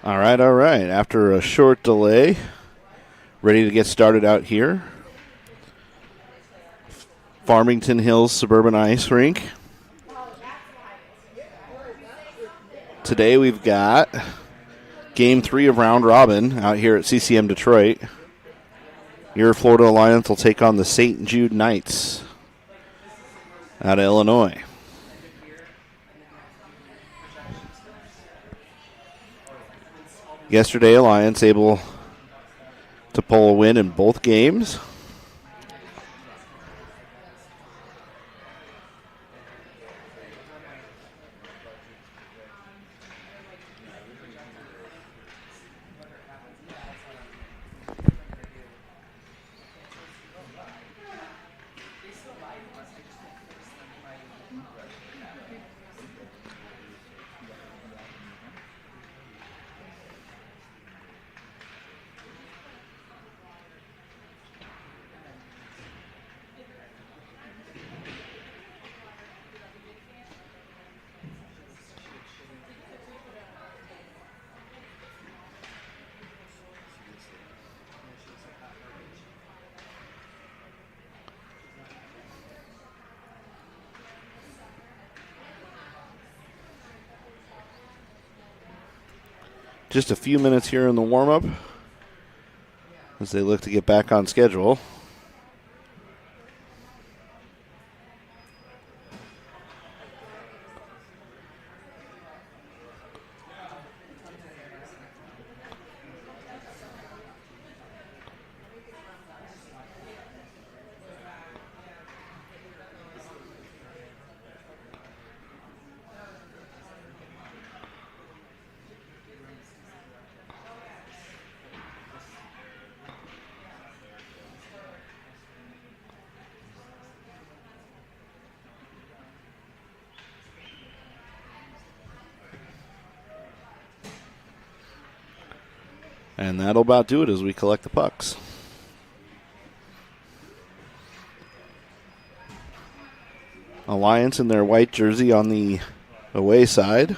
All right. After a short delay, ready to get started out here. Farmington Hills Suburban Ice Rink. Today we've got Game 3 of Round Robin out here at CCM Detroit. Your Florida Alliance will take on the St. Jude Knights out of Illinois. Yesterday, Alliance able to pull a win in both games. Just a few minutes here in the warm-up as they look to get back on schedule. And that'll about do it as we collect the pucks. Alliance in their white jersey on the away side.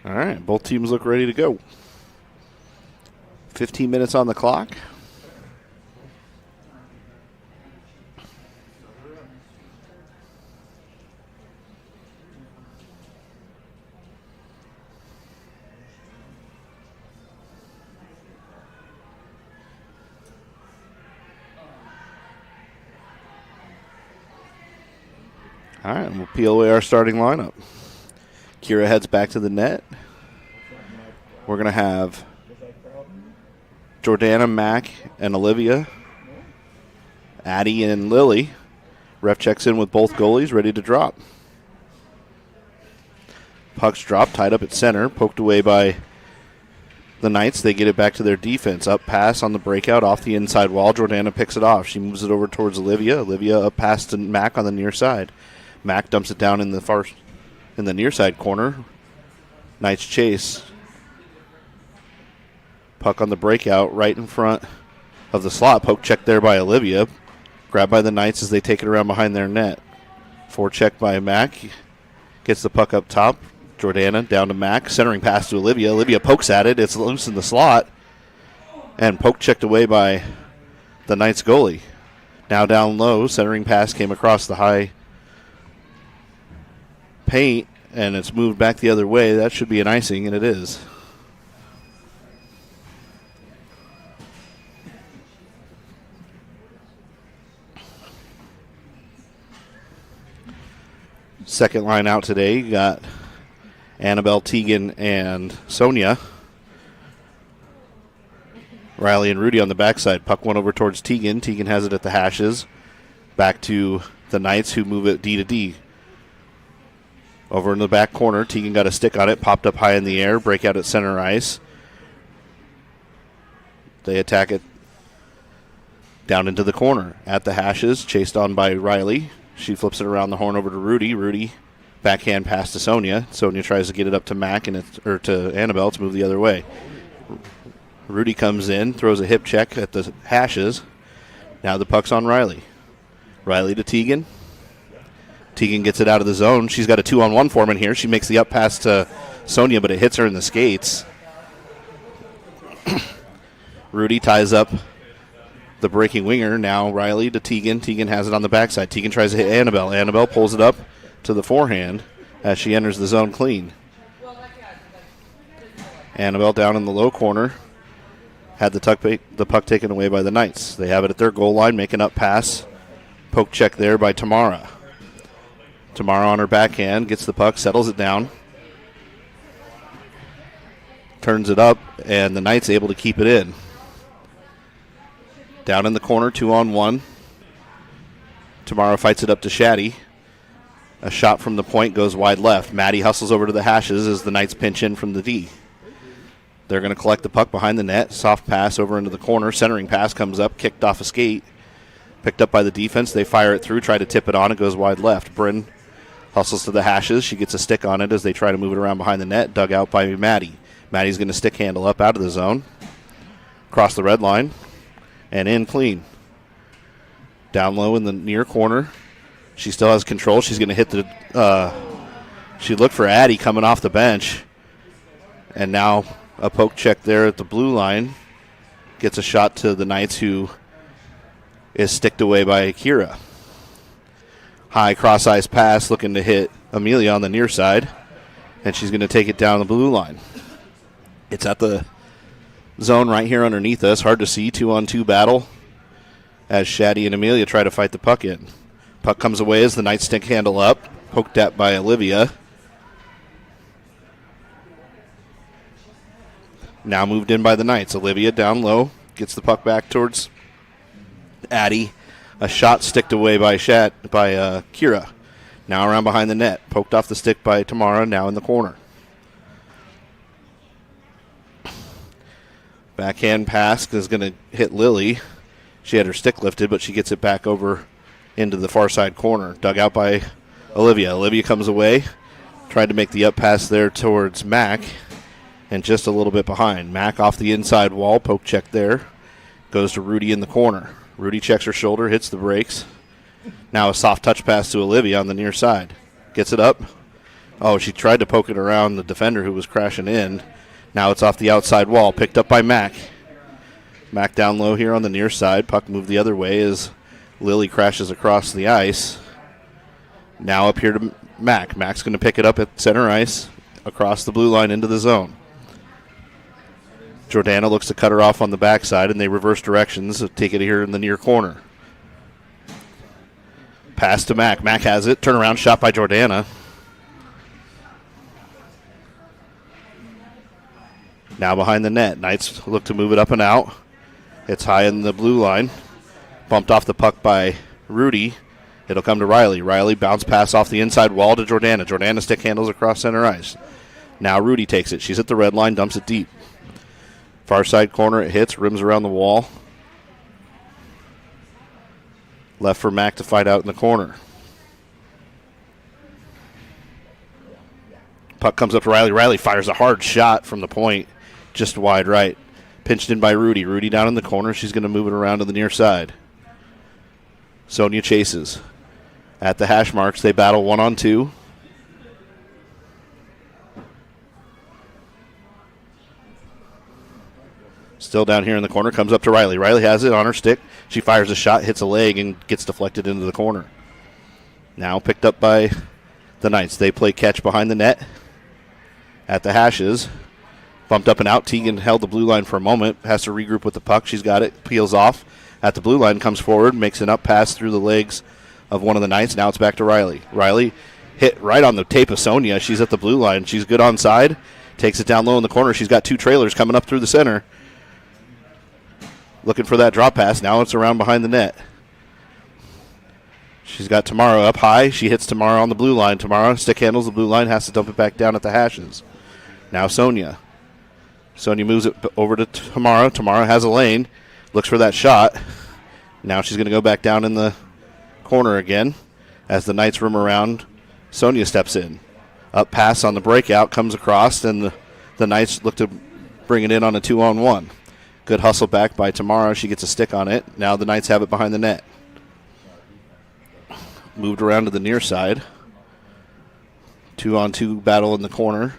All right, both teams look ready to go. 15 minutes on the clock. All right, we'll peel away our starting lineup. Kira heads back to the net. We're going to have Jordana, Mac, and Olivia, Addie, and Lily. Ref checks in with both goalies, ready to drop. Puck's dropped, tied up at center, poked away by the Knights. They get it back to their defense. Up pass on the breakout off the inside wall. Jordana picks it off. She moves it over towards Olivia. Olivia up pass to Mac on the near side. Mack dumps it down in the near side corner. Knights chase. Puck on the breakout right in front of the slot. Poke check there by Olivia. Grabbed by the Knights as they take it around behind their net. Forecheck by Mack. Gets the puck up top. Jordana down to Mack. Centering pass to Olivia. Olivia pokes at it. It's loose in the slot. And poke checked away by the Knights goalie. Now down low. Centering pass came across the high paint. And it's moved back the other way. That should be an icing, and it is. Second line out today, you got Annabelle, Tegan, and Sonia. Riley and Rudy on the backside. Puck went over towards Tegan. Tegan has it at the hashes. Back to the Knights, who move it D to D. Over in the back corner, Tegan got a stick on it, popped up high in the air, breakout at center ice. They attack it down into the corner. At the hashes, chased on by Riley. She flips it around the horn over to Rudy. Rudy, backhand pass to Sonia. Sonia tries to get it up to Mack to Annabelle to move the other way. Rudy comes in, throws a hip check at the hashes. Now the puck's on Riley. Riley to Tegan. Tegan gets it out of the zone. She's got a 2-on-1 foreman here. She makes the up pass to Sonia, but it hits her in the skates. Rudy ties up the breaking winger. Now Riley to Tegan. Tegan has it on the backside. Tegan tries to hit Annabelle. Annabelle pulls it up to the forehand as she enters the zone clean. Annabelle down in the low corner. Had the puck taken away by the Knights. They have it at their goal line, making up pass. Poke check there by Tamara. Tamara on her backhand, gets the puck, settles it down. Turns it up, and the Knights able to keep it in. Down in the corner, 2-on-1. Tamara fights it up to Shaddy. A shot from the point goes wide left. Maddie hustles over to the hashes as the Knights pinch in from the D. They're going to collect the puck behind the net. Soft pass over into the corner. Centering pass comes up, kicked off a skate. Picked up by the defense. They fire it through, try to tip it on. It goes wide left. Bryn hustles to the hashes. She gets a stick on it as they try to move it around behind the net. Dug out by Maddie. Maddie's going to stick handle up out of the zone. Across the red line. And in clean. Down low in the near corner. She still has control. She's going to hit the... she looked for Addie coming off the bench. And now a poke check there at the blue line. Gets a shot to the Knights, who is sticked away by Akira. High cross-ice pass looking to hit Amelia on the near side. And she's going to take it down the blue line. It's at the zone right here underneath us. Hard to see. 2-on-2 battle as Shaddy and Amelia try to fight the puck in. Puck comes away as the Knights stick handle up. Poked at by Olivia. Now moved in by the Knights. Olivia down low. Gets the puck back towards Addie. A shot sticked away by Kira. Now around behind the net. Poked off the stick by Tamara. Now in the corner. Backhand pass is going to hit Lily. She had her stick lifted, but she gets it back over into the far side corner. Dug out by Olivia. Olivia comes away. Tried to make the up pass there towards Mack. And just a little bit behind. Mack off the inside wall. Poke check there. Goes to Rudy in the corner. Rudy checks her shoulder. Hits the brakes. Now a soft touch pass to Olivia on the near side. Gets it up. Oh, she tried to poke it around the defender who was crashing in. Now it's off the outside wall. Picked up by Mack. Mack down low here on the near side. Puck moved the other way as Lily crashes across the ice. Now up here to Mack. Mack's going to pick it up at center ice. Across the blue line into the zone. Jordana looks to cut her off on the backside, and they reverse directions. Take it here in the near corner. Pass to Mack. Mack has it. Turnaround shot by Jordana. Now behind the net. Knights look to move it up and out. It's high in the blue line. Bumped off the puck by Rudy. It'll come to Riley. Riley bounce pass off the inside wall to Jordana. Jordana stick handles across center ice. Now Rudy takes it. She's at the red line, dumps it deep. Far side corner, it hits, rims around the wall. Left for Mack to fight out in the corner. Puck comes up to Riley. Riley fires a hard shot from the point, just wide right. Pinched in by Rudy. Rudy down in the corner. She's going to move it around to the near side. Sonia chases. At the hash marks, they battle 1-on-2. Still down here in the corner, comes up to Riley. Riley has it on her stick. She fires a shot, hits a leg, and gets deflected into the corner. Now picked up by the Knights. They play catch behind the net at the hashes. Bumped up and out. Tegan held the blue line for a moment. Has to regroup with the puck. She's got it. Peels off. At the blue line, comes forward. Makes an up pass through the legs of one of the Knights. Now it's back to Riley. Riley hit right on the tape of Sonia. She's at the blue line. She's good onside. Takes it down low in the corner. She's got two trailers coming up through the center. Looking for that drop pass. Now it's around behind the net. She's got Tamara up high. She hits Tamara on the blue line. Tamara stick handles the blue line. Has to dump it back down at the hashes. Now Sonia. Sonia moves it over to Tamara. Tamara has a lane. Looks for that shot. Now she's going to go back down in the corner again. As the Knights room around, Sonia steps in. Up pass on the breakout. Comes across. And the Knights look to bring it in on a 2-on-1. Good hustle back by Tamara. She gets a stick on it. Now the Knights have it behind the net. Moved around to the near side. 2-on-2 battle in the corner.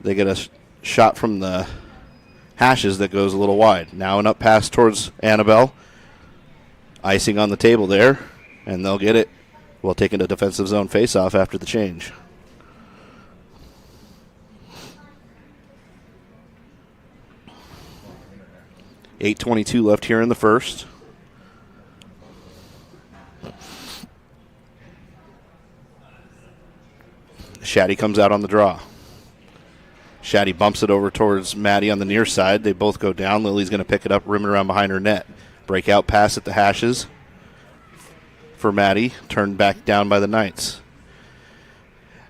They get a shot from the hashes that goes a little wide. Now an up pass towards Annabelle. Icing on the table there. And they'll get it. We'll take it a defensive zone faceoff after the change. .8:22 left here in the first. Shaddy comes out on the draw. Shaddy bumps it over towards Maddie on the near side. They both go down. Lily's going to pick it up, rim it around behind her net. Breakout pass at the hashes for Maddie. Turned back down by the Knights.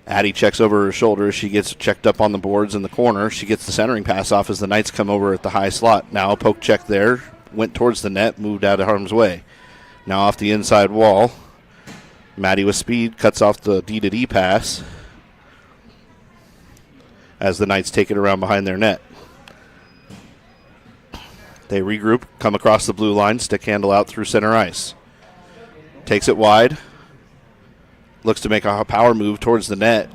Addie checks over her shoulder. She gets checked up on the boards in the corner. She gets the centering pass off as the Knights come over at the high slot. Now a poke check there. Went towards the net, moved out of harm's way. Now off the inside wall. Maddie with speed cuts off the D-to-D pass as the Knights take it around behind their net. They regroup, come across the blue line, stick handle out through center ice. Takes it wide. Looks to make a power move towards the net.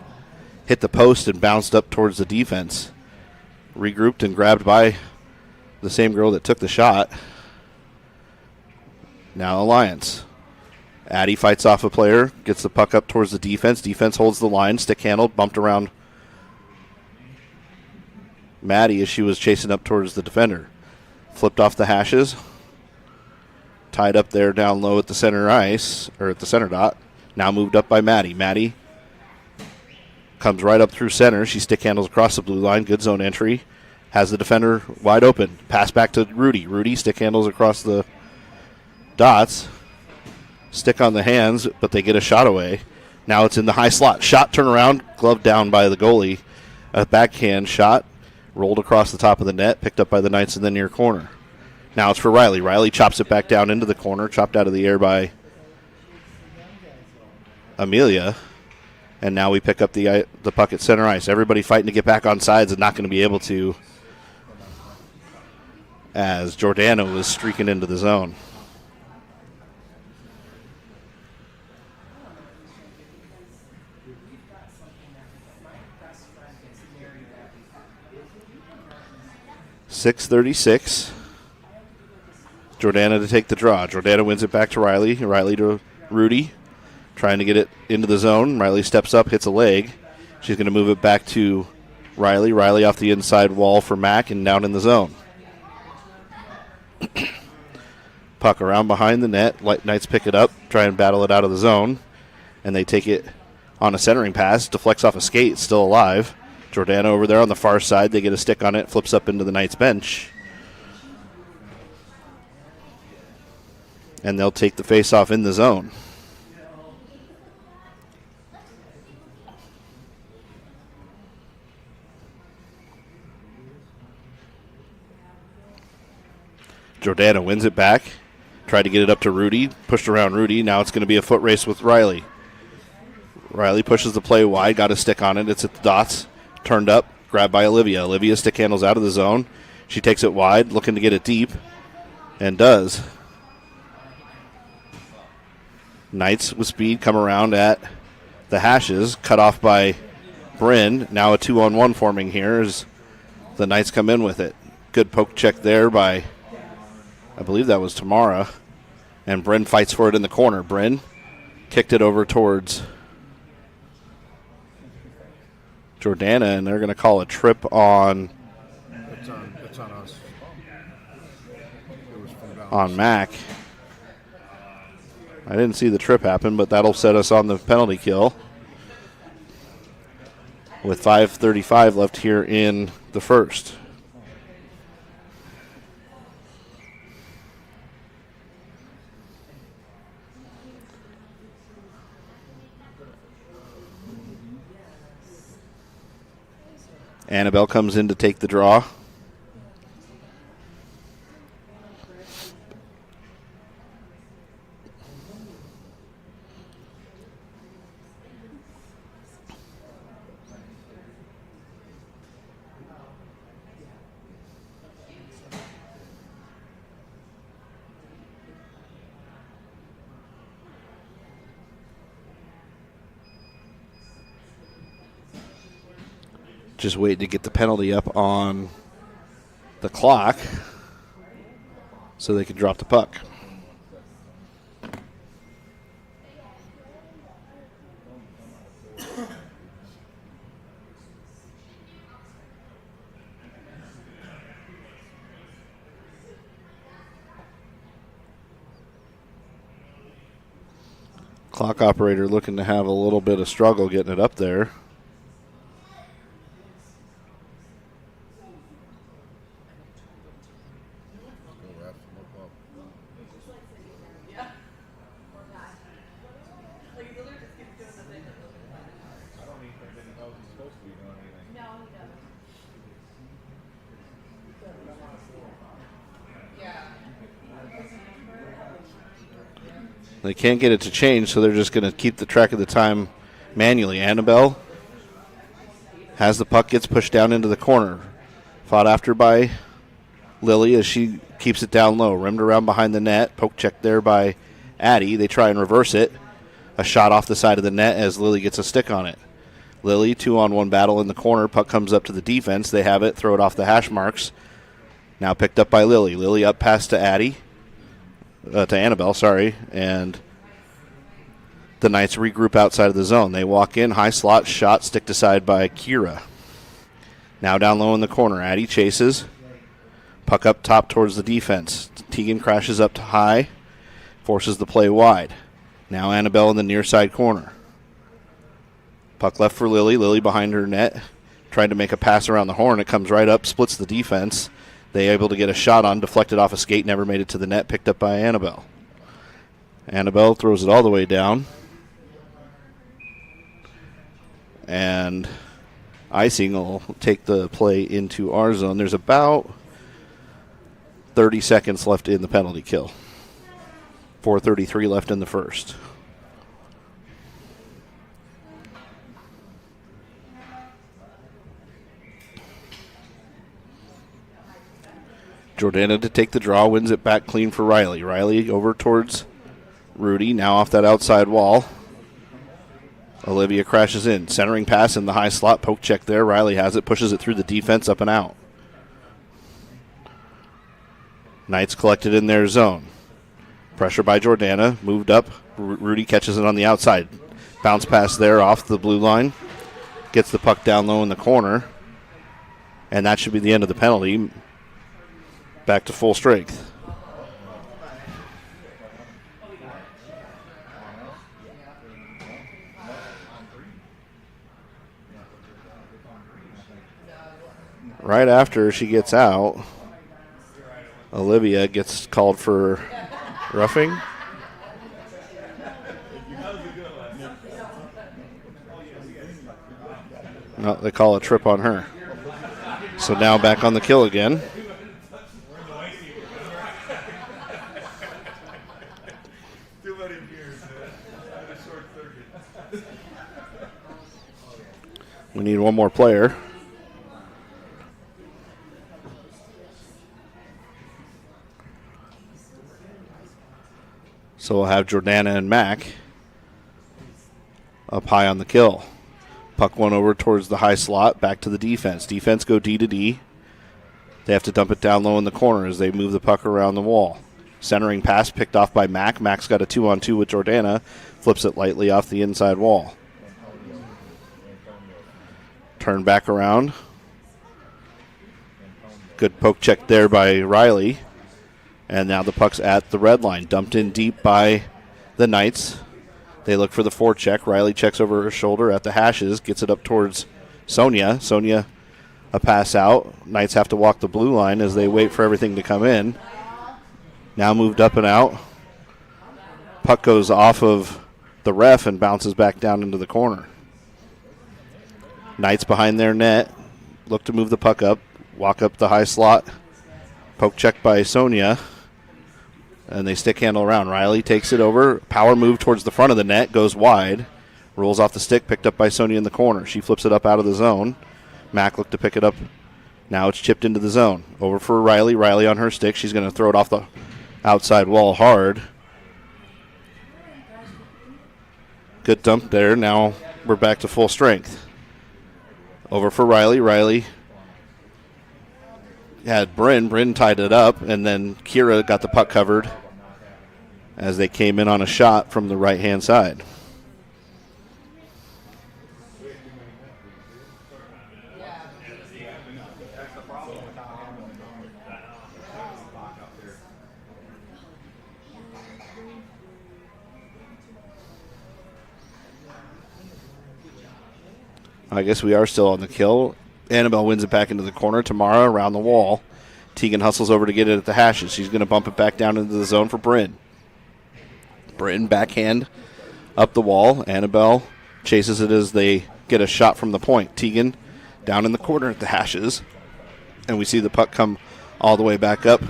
Hit the post and bounced up towards the defense. Regrouped and grabbed by the same girl that took the shot. Now Alliance. Addie fights off a player, gets the puck up towards the defense. Defense holds the line, stick handled, bumped around Maddie as she was chasing up towards the defender. Flipped off the hashes. Tied up there down low at the center ice, or at the center dot. Now moved up by Maddie. Maddie comes right up through center. She stick handles across the blue line. Good zone entry. Has the defender wide open. Pass back to Rudy. Rudy stick handles across the dots. Stick on the hands, but they get a shot away. Now it's in the high slot. Shot turnaround. Glove down by the goalie. A backhand shot. Rolled across the top of the net. Picked up by the Knights in the near corner. Now it's for Riley. Riley chops it back down into the corner. Chopped out of the air by Amelia, and now we pick up the puck at center ice. Everybody fighting to get back on sides and not going to be able to, as Giordano was streaking into the zone. .636. Giordano to take the draw. Giordano wins it back to Riley. Riley to Rudy. Trying to get it into the zone. Riley steps up, hits a leg. She's going to move it back to Riley. Riley off the inside wall for Mack and down in the zone. Puck around behind the net. Knights pick it up, try and battle it out of the zone. And they take it on a centering pass. Deflects off a skate, still alive. Giordano over there on the far side. They get a stick on it, flips up into the Knights bench. And they'll take the face-off in the zone. Giordano wins it back. Tried to get it up to Rudy. Pushed around Rudy. Now it's going to be a foot race with Riley. Riley pushes the play wide, got a stick on it. It's at the dots, turned up, grabbed by Olivia. Olivia's stick handle's out of the zone. She takes it wide, looking to get it deep, and does. Knights with speed come around at the hashes, cut off by Bryn. Now a 2-on-1 forming here as the Knights come in with it. Good poke check there by, I believe that was Tamara. And Bryn fights for it in the corner. Bryn kicked it over towards Jordana, and they're going to call a trip on. It's on us. On Mac. I didn't see the trip happen, but that'll set us on the penalty kill. With 5:35 left here in the first. Annabelle comes in to take the draw. Just waiting to get the penalty up on the clock so they can drop the puck. Clock operator looking to have a little bit of struggle getting it up there. They can't get it to change, so they're just going to keep the track of the time manually. Annabelle has the puck, gets pushed down into the corner. Fought after by Lily as she keeps it down low. Rimmed around behind the net. Poke check there by Addie. They try and reverse it. A shot off the side of the net as Lily gets a stick on it. Lily, 2-on-1 battle in the corner. Puck comes up to the defense. They have it. Throw it off the hash marks. Now picked up by Lily. Lily up pass to Addie. To Annabelle, sorry, and the Knights regroup outside of the zone. They walk in, high slot, shot, sticked aside by Kira. Now down low in the corner, Addie chases, puck up top towards the defense. Tegan crashes up to high, forces the play wide. Now Annabelle in the near side corner. Puck left for Lily, Lily behind her net, trying to make a pass around the horn. It comes right up, splits the defense. They able to get a shot on, deflected off a skate, never made it to the net, picked up by Annabelle. Annabelle throws it all the way down. And Icing will take the play into our zone. There's about 30 seconds left in the penalty kill. 4:33 left in the first. Jordana to take the draw, wins it back clean for Riley. Riley over towards Rudy, now off that outside wall. Olivia crashes in. Centering pass in the high slot, poke check there. Riley has it, pushes it through the defense, up and out. Knights collected in their zone. Pressure by Jordana, moved up. Rudy catches it on the outside. Bounce pass there off the blue line. Gets the puck down low in the corner. And that should be the end of the penalty. Back to full strength. Right after she gets out, Olivia gets called for roughing. No, they call a trip on her. So now back on the kill again. We need one more player. So we'll have Jordana and Mac up high on the kill. Puck went over towards the high slot, back to the defense. Defense go D to D. They have to dump it down low in the corner as they move the puck around the wall. Centering pass picked off by Mac. Mac's got a 2-on-2 with Jordana. Flips it lightly off the inside wall. Turn back around. Good poke check there by Riley. And now the puck's at the red line. Dumped in deep by the Knights. They look for the forecheck. Riley checks over her shoulder at the hashes. Gets it up towards Sonia. Sonia, a pass out. Knights have to walk the blue line as they wait for everything to come in. Now moved up and out. Puck goes off of the ref and bounces back down into the corner. Knights behind their net. Look to move the puck up. Walk up the high slot. Poke check by Sonia. And they stick handle around. Riley takes it over. Power move towards the front of the net. Goes wide. Rolls off the stick. Picked up by Sonia in the corner. She flips it up out of the zone. Mac looked to pick it up. Now it's chipped into the zone. Over for Riley. Riley on her stick. She's going to throw it off the outside wall hard. Good dump there. Now we're back to full strength. Over for Riley. Riley had Bryn. Bryn tied it up, and then Kira got the puck covered as they came in on a shot from the right-hand side. I guess we are still on the kill. Annabelle wins it back into the corner. Tamara around the wall. Tegan hustles over to get it at the hashes. She's going to bump it back down into the zone for Bryn. Bryn backhand up the wall. Annabelle chases it as they get a shot from the point. Tegan down in the corner at the hashes. And we see the puck come all the way back up.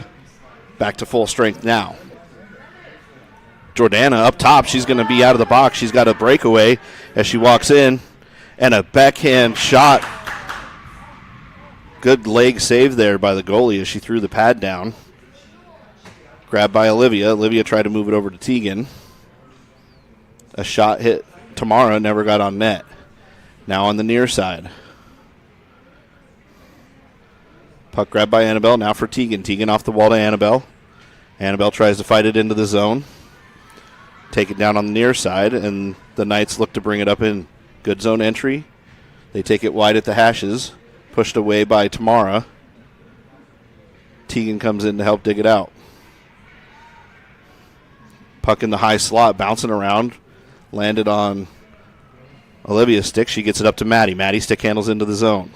Back to full strength now. Jordana up top. She's going to be out of the box. She's got a breakaway as she walks in. And a backhand shot. Good leg save there by the goalie as she threw the pad down. Grabbed by Olivia. Olivia tried to move it over to Tegan. A shot hit Tamara, never got on net. Now on the near side. Puck grabbed by Annabelle, now for Tegan. Tegan off the wall to Annabelle. Annabelle tries to fight it into the zone. Take it down on the near side, and the Knights look to bring it up in. Good zone entry. They take it wide at the hashes. Pushed away by Tamara. Tegan comes in to help dig it out. Puck in the high slot, bouncing around. Landed on Olivia's stick. She gets it up to Maddie. Maddie stick handles into the zone.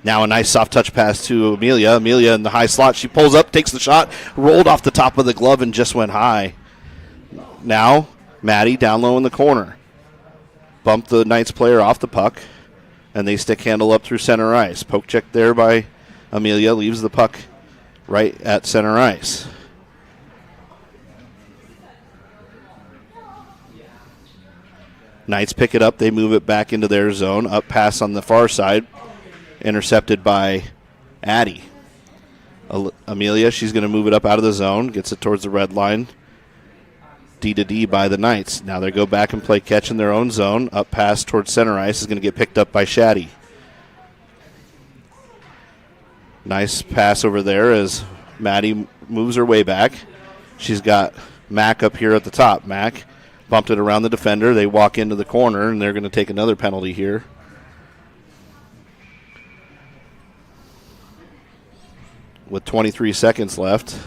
Now a nice soft touch pass to Amelia. Amelia in the high slot. She pulls up, takes the shot, rolled off the top of the glove and just went high. Now Maddie down low in the corner. Bumped the Knights player off the puck, and they stick handle up through center ice. Poke check there by Amelia. Leaves the puck right at center ice. Knights pick it up. They move it back into their zone. Up pass on the far side. Intercepted by Addie. Amelia, she's going to move it up out of the zone. Gets it towards the red line. D to D by the Knights. Now they go back and play catch in their own zone. Up pass towards center ice is going to get picked up by Shaddy. Nice pass over there as Maddie moves her way back. She's got Mac up here at the top. Mac bumped it around the defender. They walk into the corner, and they're going to take another penalty here. With 23 seconds left.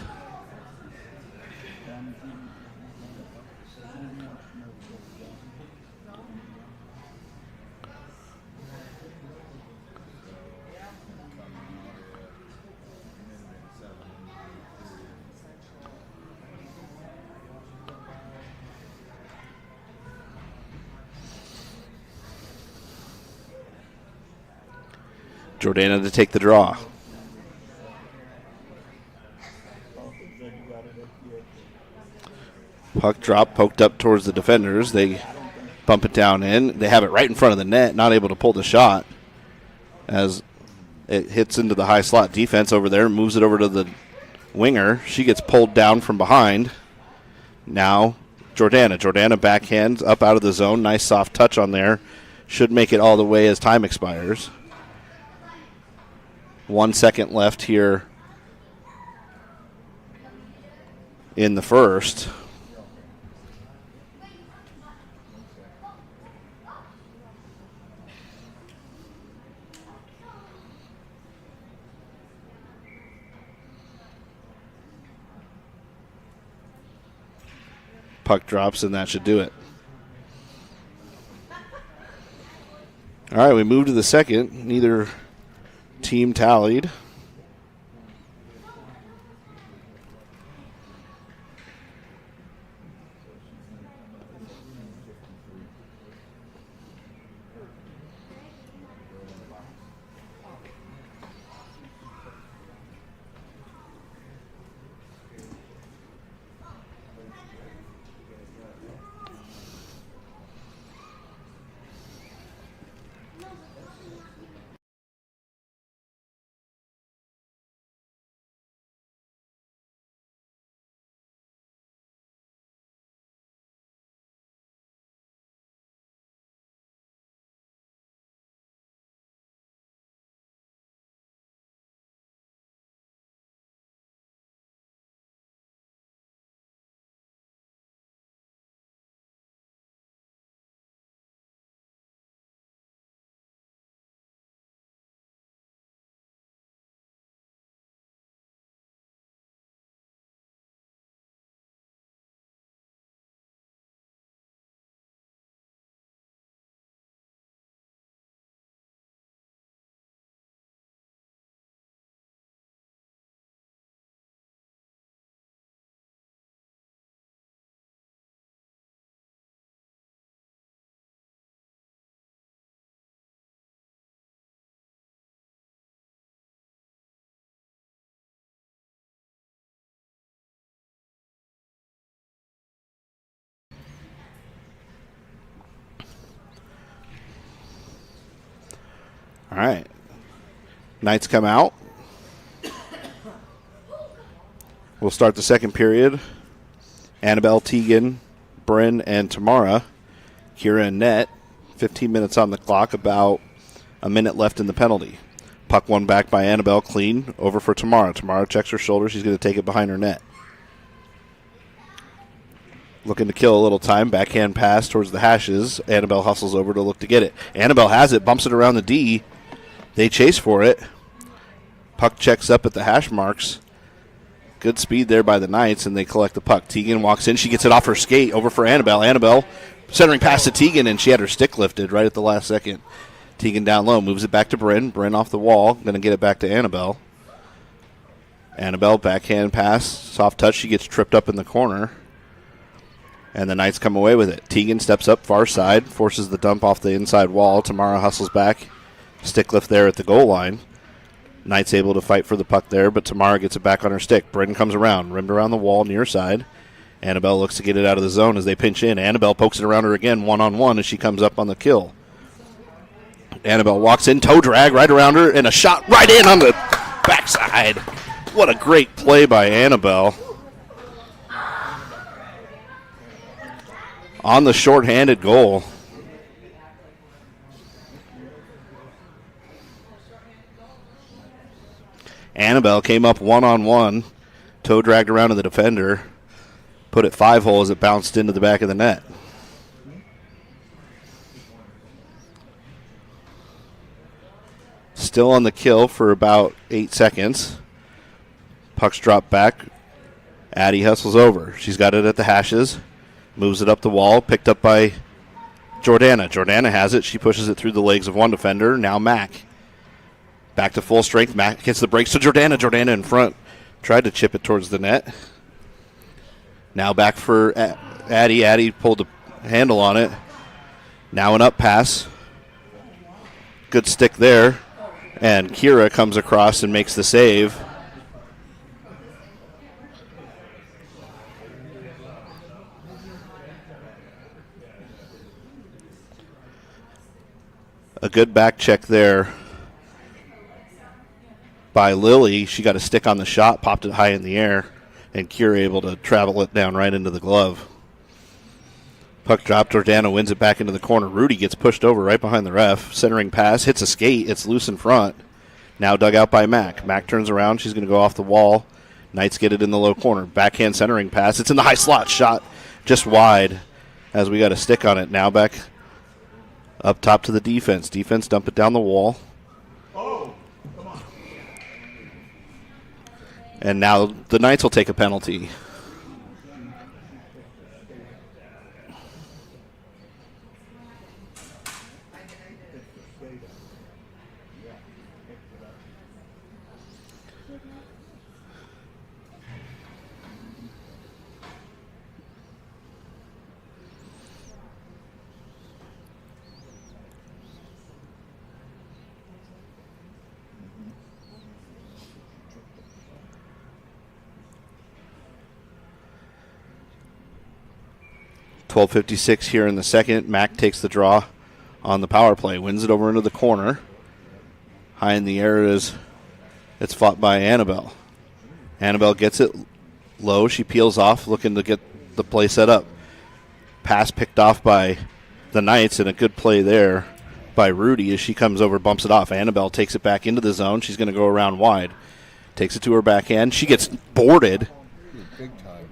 Jordana to take the draw. Puck drop, poked up towards the defenders. They Bump it down in. They have it right in front of the net, not able to pull the shot as it hits into the high slot defense over there, moves it over to the winger. She gets pulled down from behind. Now Jordana. Jordana backhands up out of the zone. Nice soft touch on there. Should make it all the way as time expires. 1 second left here in the first. Puck drops, and that should do it. All right, we move to the second. Neither team tallied. All right. Knights come out. We'll start the second period. Annabelle, Tegan, Bryn, and Tamara. Kira and net. 15 minutes on the clock, about a minute left in the penalty. Puck won back by Annabelle, clean, over for Tamara. Tamara checks her shoulder. She's going to take it behind her net. Looking to kill a little time. Backhand pass towards the hashes. Annabelle hustles over to look to get it. Annabelle has it, bumps it around the D. They chase for it. Puck checks up at the hash marks. Good speed there by the Knights, and they collect the puck. Tegan walks in. She gets it off her skate over for Annabelle. Annabelle centering pass to Tegan, and she had her stick lifted right at the last second. Tegan down low, moves it back to Bryn. Bryn off the wall, going to get it back to Annabelle. Annabelle, backhand pass, soft touch. She gets tripped up in the corner, and the Knights come away with it. Tegan steps up far side, forces the dump off the inside wall. Tamara hustles back. Stick lift there at the goal line. Knights able to fight for the puck there, but Tamara gets it back on her stick. Bryn comes around, rimmed around the wall near side. Annabelle looks to get it out of the zone as they pinch in. Annabelle pokes it around her again, one-on-one as she comes up on the kill. Annabelle walks in, toe drag right around her, and a shot right in on the backside. What a great play by Annabelle. On the shorthanded goal. Annabelle came up one-on-one, toe dragged around to the defender, put it 5-hole as it bounced into the back of the net. Still on the kill for about 8 seconds. Puck's dropped back. Addie hustles over. She's got it at the hashes, moves it up the wall, picked up by Jordana. Jordana has it. She pushes it through the legs of one defender. Now Mac. Back to full strength. Mac gets the brakes to Jordana. Jordana in front. Tried to chip it towards the net. Now back for Addie. Addie pulled the handle on it. Now an up pass. Good stick there. And Kira comes across and makes the save. good back check there by Lily. She got a stick on the shot, popped it high in the air, and Cure able to travel it down right into the glove. Puck dropped. Jordana wins it back into the corner. Rudy gets pushed over right behind the ref. Centering pass, hits a skate. It's loose in front. Now dug out by Mac. Mac turns around. She's going to go off the wall. Knights get it in the low corner. Backhand centering pass. It's in the high slot. Shot just wide as we got a stick on it. Now back up top to the defense. Defense dump it down the wall. And now the Knights will take a penalty. .12:56 here in the second. Mac takes the draw on the power play. Wins it over into the corner. High in the air it's fought by Annabelle. Annabelle gets it low. She peels off, looking to get the play set up. Pass picked off by the Knights, and a good play there by Rudy as she comes over, bumps it off. Annabelle takes it back into the zone. She's going to go around wide. Takes it to her backhand. She gets boarded. Big time.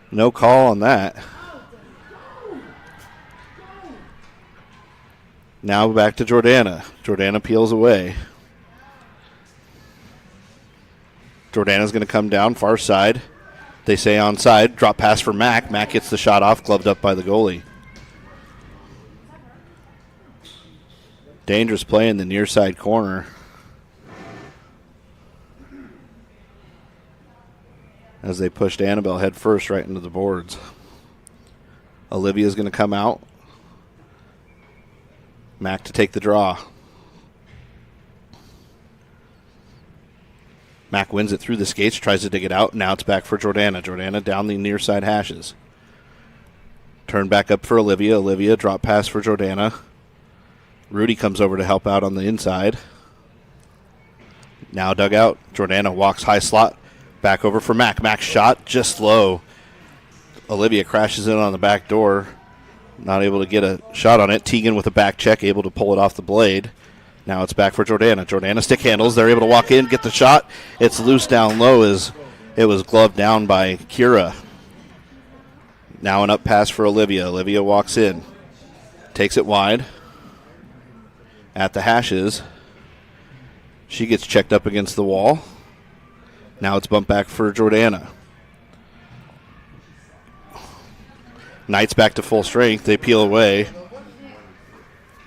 No call on that. Now back to Jordana. Jordana peels away. Jordana's going to come down far side. They say onside. Drop pass for Mac. Mac gets the shot off, gloved up by the goalie. Dangerous play in the near side corner. As they pushed Annabelle head first right into the boards. Olivia's going to come out. Mac to take the draw. Mac wins it through the skates, tries to dig it out. Now it's back for Jordana. Jordana down the near side hashes. Turn back up for Olivia. Olivia drop pass for Jordana. Rudy comes over to help out on the inside. Now dug out. Jordana walks high slot. Back over for Mac. Mac shot just low. Olivia crashes in on the back door. Not able to get a shot on it. Tegan with a back check, able to pull it off the blade. Now it's back for Jordana. Jordana stick handles. They're able to walk in, get the shot. It's loose down low as it was gloved down by Kira. Now an up pass for Olivia. Olivia walks in. Takes it wide. At the hashes. She gets checked up against the wall. Now it's bumped back for Jordana. Knights back to full strength. They peel away.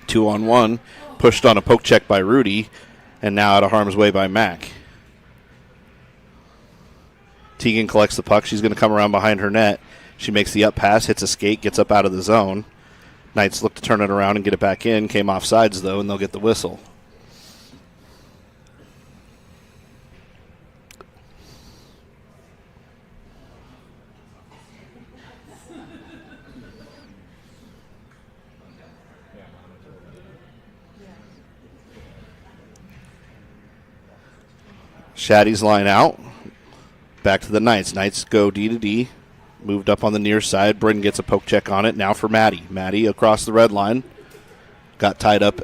2-on-1. Pushed on a poke check by Rudy. And now out of harm's way by Mac. Tegan collects the puck. She's going to come around behind her net. She makes the up pass, hits a skate, gets up out of the zone. Knights look to turn it around and get it back in. Came off sides, though, and they'll get the whistle. Shaddy's line out. Back to the Knights. Knights go D to D. Moved up on the near side. Bryn gets a poke check on it. Now for Maddie. Maddie across the red line. Got tied up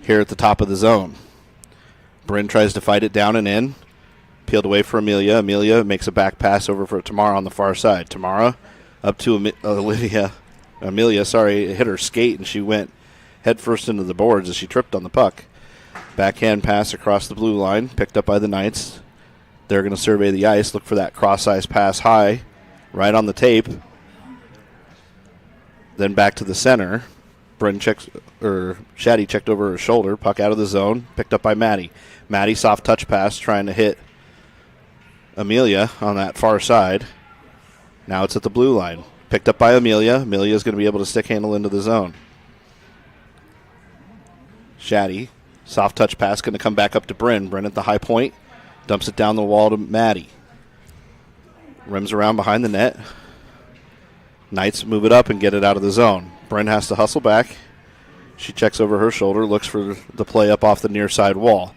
here at the top of the zone. Bryn tries to fight it down and in. Peeled away for Amelia. Amelia makes a back pass over for Tamara on the far side. Tamara up to Olivia. Amelia, hit her skate and she went head first into the boards as she tripped on the puck. Backhand pass across the blue line, picked up by the Knights. They're going to survey the ice, look for that cross-ice pass high, right on the tape. Then back to the center. Shaddy checked over her shoulder, puck out of the zone, picked up by Maddie. Maddie, soft touch pass, trying to hit Amelia on that far side. Now it's at the blue line. Picked up by Amelia. Amelia's going to be able to stick handle into the zone. Shaddy. Soft touch pass going to come back up to Bryn. Bryn at the high point. Dumps it down the wall to Maddie. Rims around behind the net. Knights move it up and get it out of the zone. Bryn has to hustle back. She checks over her shoulder, looks for the play up off the near side wall.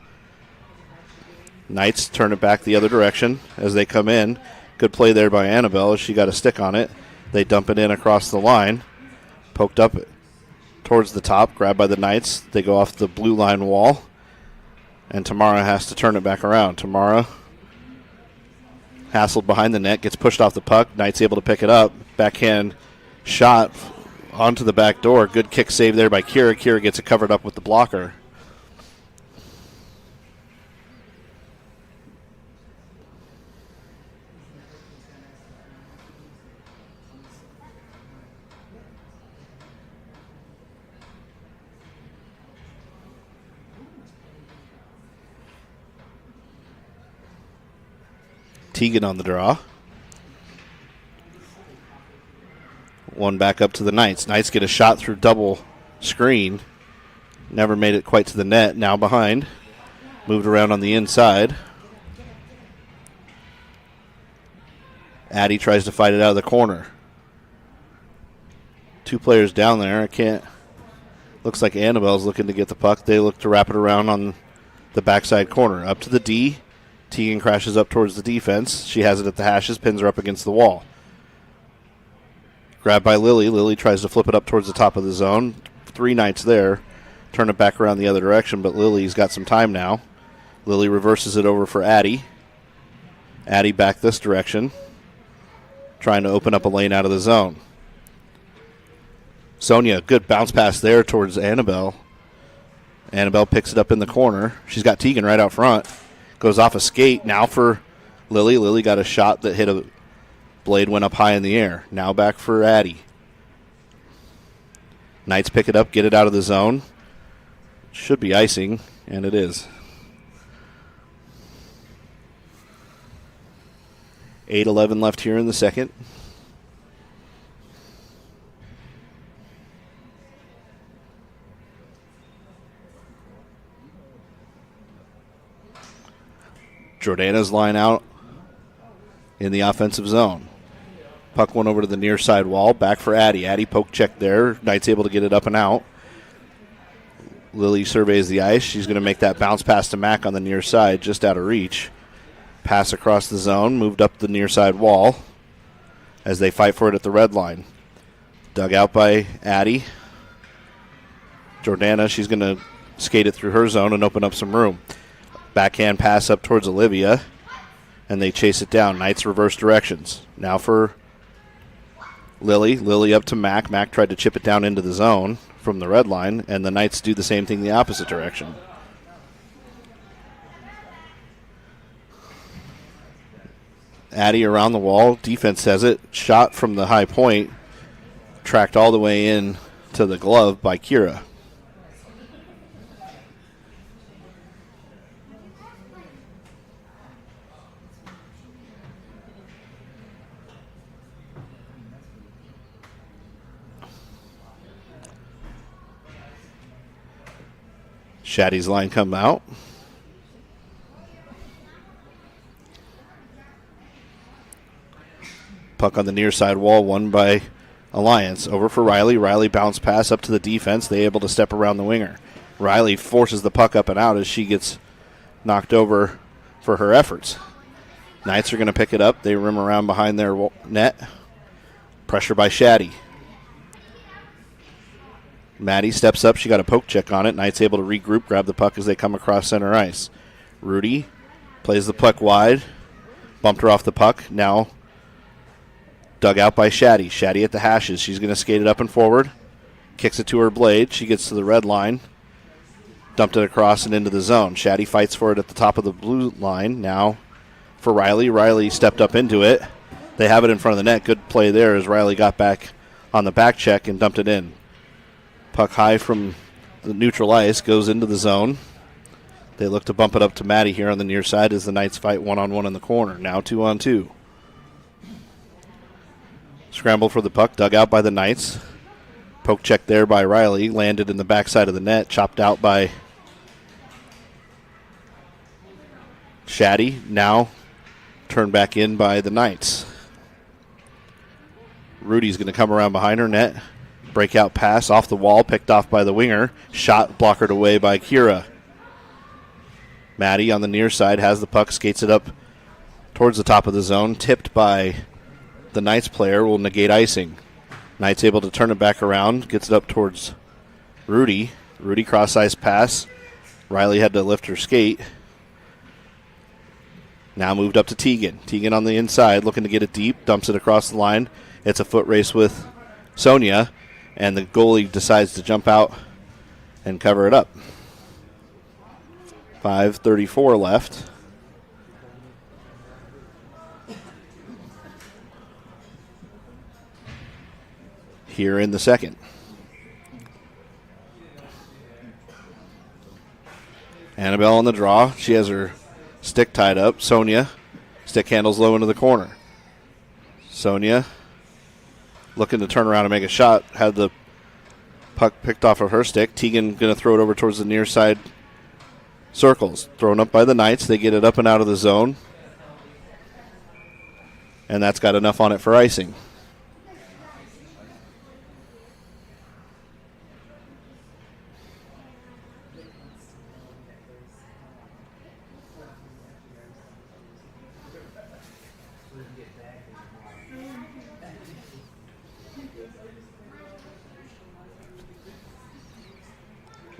Knights turn it back the other direction as they come in. Good play there by Annabelle. She got a stick on it. They dump it in across the line. Poked up towards the top, grabbed by the Knights. They go off the blue line wall. And Tamara has to turn it back around. Tamara hassled behind the net, gets pushed off the puck. Knights able to pick it up. Backhand shot onto the back door. Good kick save there by Kira. Kira gets it covered up with the blocker. Teagan on the draw. One back up to the Knights. Knights get a shot through double screen. Never made it quite to the net. Now behind. Moved around on the inside. Addie tries to fight it out of the corner. Two players down there. Looks like Annabelle's looking to get the puck. They look to wrap it around on the backside corner. Up to the D. Teagan crashes up towards the defense. She has it at the hashes, pins her up against the wall. Grabbed by Lily. Lily tries to flip it up towards the top of the zone. Three Knights there. Turn it back around the other direction, but Lily's got some time now. Lily reverses it over for Addie. Addie back this direction. Trying to open up a lane out of the zone. Sonia, good bounce pass there towards Annabelle. Annabelle picks it up in the corner. She's got Teagan right out front. Goes off a skate. Now for Lily. Lily got a shot that hit a blade, went up high in the air. Now back for Addie. Knights pick it up, get it out of the zone. Should be icing, and it is. 8:11 left here in the second. Jordana's line out in the offensive zone. Puck went over to the near side wall. Back for Addie. Addie poke check there. Knight's able to get it up and out. Lily surveys the ice. She's going to make that bounce pass to Mack on the near side, just out of reach. Pass across the zone. Moved up the near side wall as they fight for it at the red line. Dug out by Addie. Jordana, she's going to skate it through her zone and open up some room. Backhand pass up towards Olivia, and they chase it down. Knights reverse directions. Now for Lily. Lily up to Mack. Mack tried to chip it down into the zone from the red line, and the Knights do the same thing the opposite direction. Addie around the wall. Defense has it. Shot from the high point. Tracked all the way in to the glove by Kira. Shaddy's line come out. Puck on the near side wall, won by Alliance. Over for Riley. Riley bounce pass up to the defense. They able to step around the winger. Riley forces the puck up and out as she gets knocked over for her efforts. Knights are going to pick it up. They rim around behind their net. Pressure by Shaddy. Maddie steps up. She got a poke check on it. Knights able to regroup, grab the puck as they come across center ice. Rudy plays the puck wide. Bumped her off the puck. Now dug out by Shaddy. Shaddy at the hashes. She's going to skate it up and forward. Kicks it to her blade. She gets to the red line. Dumped it across and into the zone. Shaddy fights for it at the top of the blue line. Now for Riley. Riley stepped up into it. They have it in front of the net. Good play there as Riley got back on the back check and dumped it in. Puck high from the neutral ice, goes into the zone. They look to bump it up to Maddie here on the near side as the Knights fight one-on-one in the corner. Now 2-on-2. Scramble for the puck, dug out by the Knights. Poke check there by Riley, landed in the backside of the net, chopped out by Shaddy. Now turned back in by the Knights. Rudy's going to come around behind her net. Breakout pass off the wall, picked off by the winger. Shot blockered away by Kira. Maddie on the near side has the puck, skates it up towards the top of the zone. Tipped by the Knights player, will negate icing. Knights able to turn it back around, gets it up towards Rudy. Rudy cross-ice pass. Riley had to lift her skate. Now moved up to Tegan. Tegan on the inside, looking to get it deep, dumps it across the line. It's a foot race with Sonia, and the goalie decides to jump out and cover it up. 5:34 left. Here in the second. Annabelle on the draw. She has her stick tied up. Sonia, stick handles low into the corner. Sonia looking to turn around and make a shot. Had the puck picked off of her stick. Tegan going to throw it over towards the near side circles. Thrown up by the Knights. They get it up and out of the zone. And that's got enough on it for icing.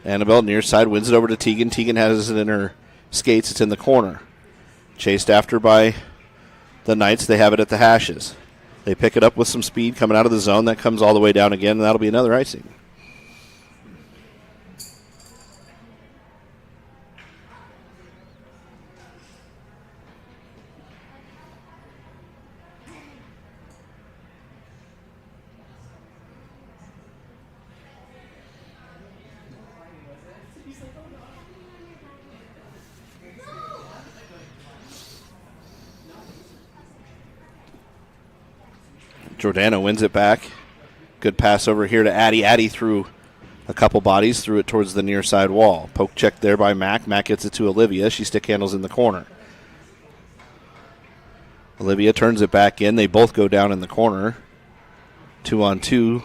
Annabelle near side wins it over to Tegan. Tegan has it in her skates. It's in the corner. Chased after by the Knights. They have it at the hashes. They pick it up with some speed coming out of the zone. That comes all the way down again, and that'll be another icing. Jordana wins it back. Good pass over here to Addie. Addie threw a couple bodies, threw it towards the near side wall. Poke check there by Mac. Mac gets it to Olivia. She stick handles in the corner. Olivia turns it back in. They both go down in the corner. 2-on-2.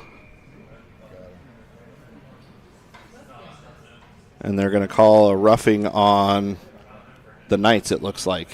And they're going to call a roughing on the Knights, it looks like.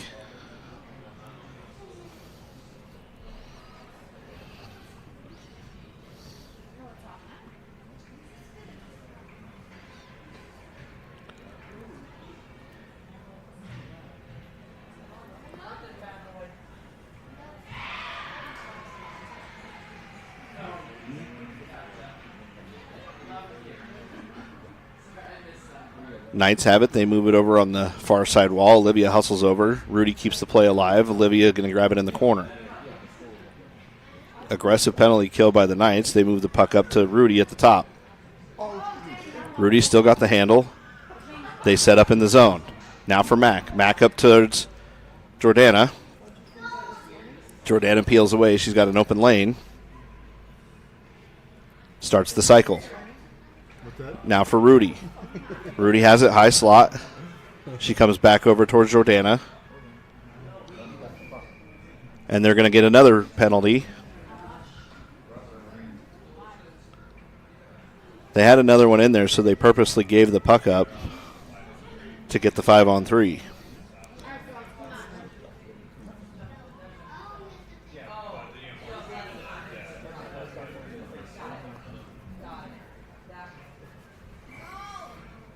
Knights have it. They move it over on the far side wall. Olivia hustles over. Rudy keeps the play alive. Olivia going to grab it in the corner. Aggressive penalty kill by the Knights. They move the puck up to Rudy at the top. Rudy still got the handle. They set up in the zone. Now for Mac. Mac up towards Jordana. Jordana peels away. She's got an open lane. Starts the cycle. Now for Rudy. Rudy has it, high slot. She comes back over towards Jordana. And they're going to get another penalty. They had another one in there, so they purposely gave the puck up to get the 5-on-3.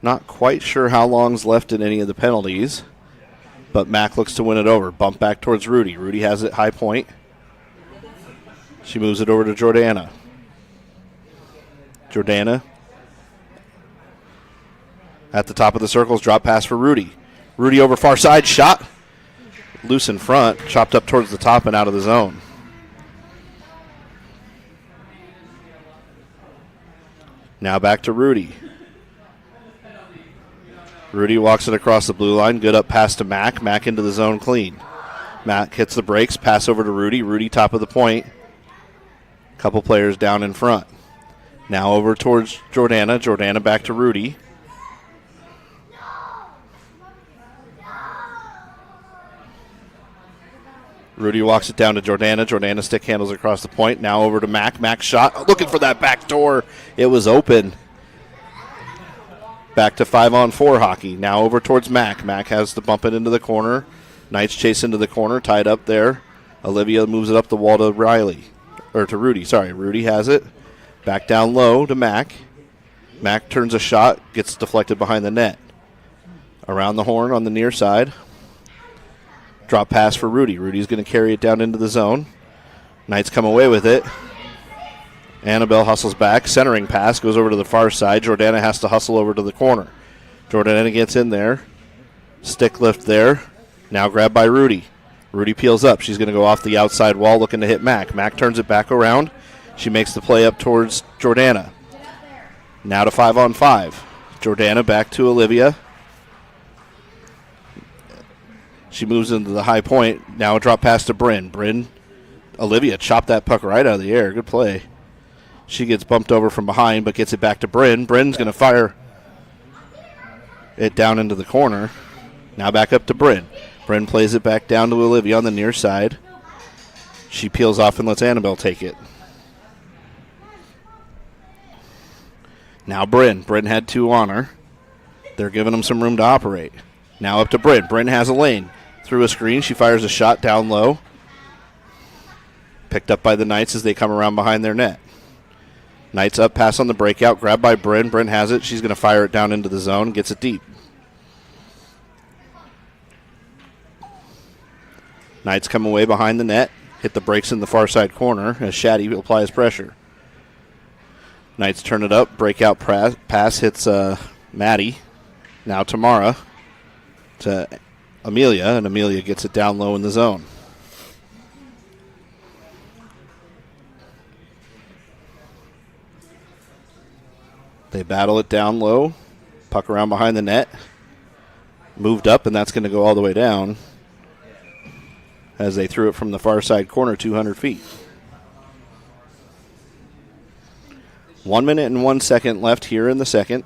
Not quite sure how long's left in any of the penalties, but Mac looks to win it over. Bump back towards Rudy. Rudy has it high point. She moves it over to Jordana. Jordana at the top of the circles. Drop pass for Rudy. Rudy over far side. Shot. Loose in front. Chopped up towards the top and out of the zone. Now back to Rudy. Rudy walks it across the blue line. Good up pass to Mac. Mac into the zone clean. Mac hits the brakes. Pass over to Rudy. Rudy top of the point. Couple players down in front. Now over towards Jordana. Jordana back to Rudy. Rudy walks it down to Jordana. Jordana stick handles across the point. Now over to Mac. Mac shot. Looking for that back door. It was open. Back to 5-on-4 hockey. Now over towards Mac. Mac has to bump it into the corner. Knights chase into the corner. Tied up there. Olivia moves it up the wall to Riley. Or to Rudy. Sorry. Rudy has it. Back down low to Mac. Mac turns a shot. Gets deflected behind the net. Around the horn on the near side. Drop pass for Rudy. Rudy's going to carry it down into the zone. Knights come away with it. Annabelle hustles back. Centering pass goes over to the far side. Jordana has to hustle over to the corner. Jordana gets in there. Stick lift there. Now grabbed by Rudy. Rudy peels up. She's going to go off the outside wall looking to hit Mac. Mac turns it back around. She makes the play up towards Jordana. Now to 5-on-5. Jordana back to Olivia. She moves into the high point. Now a drop pass to Bryn. Olivia chopped that puck right out of the air. Good play. She gets bumped over from behind, but gets it back to Bryn. Bryn's going to fire it down into the corner. Now back up to Bryn. Bryn plays it back down to Olivia on the near side. She peels off and lets Annabelle take it. Now Bryn. Bryn had 2 on her. They're giving them some room to operate. Now up to Bryn. Bryn has a lane. Through a screen, she fires a shot down low. Picked up by the Knights as they come around behind their net. Knights up, pass on the breakout, grabbed by Bryn. Bryn has it. She's going to fire it down into the zone, gets it deep. Knights come away behind the net, hit the brakes in the far side corner as Shaddy applies pressure. Knights turn it up, breakout pass hits Maddie. Now Tamara to Amelia, and Amelia gets it down low in the zone. They battle it down low. Puck around behind the net. Moved up, and that's going to go all the way down as they threw it from the far side corner 200 feet. 1 minute and 1 second left here in the second.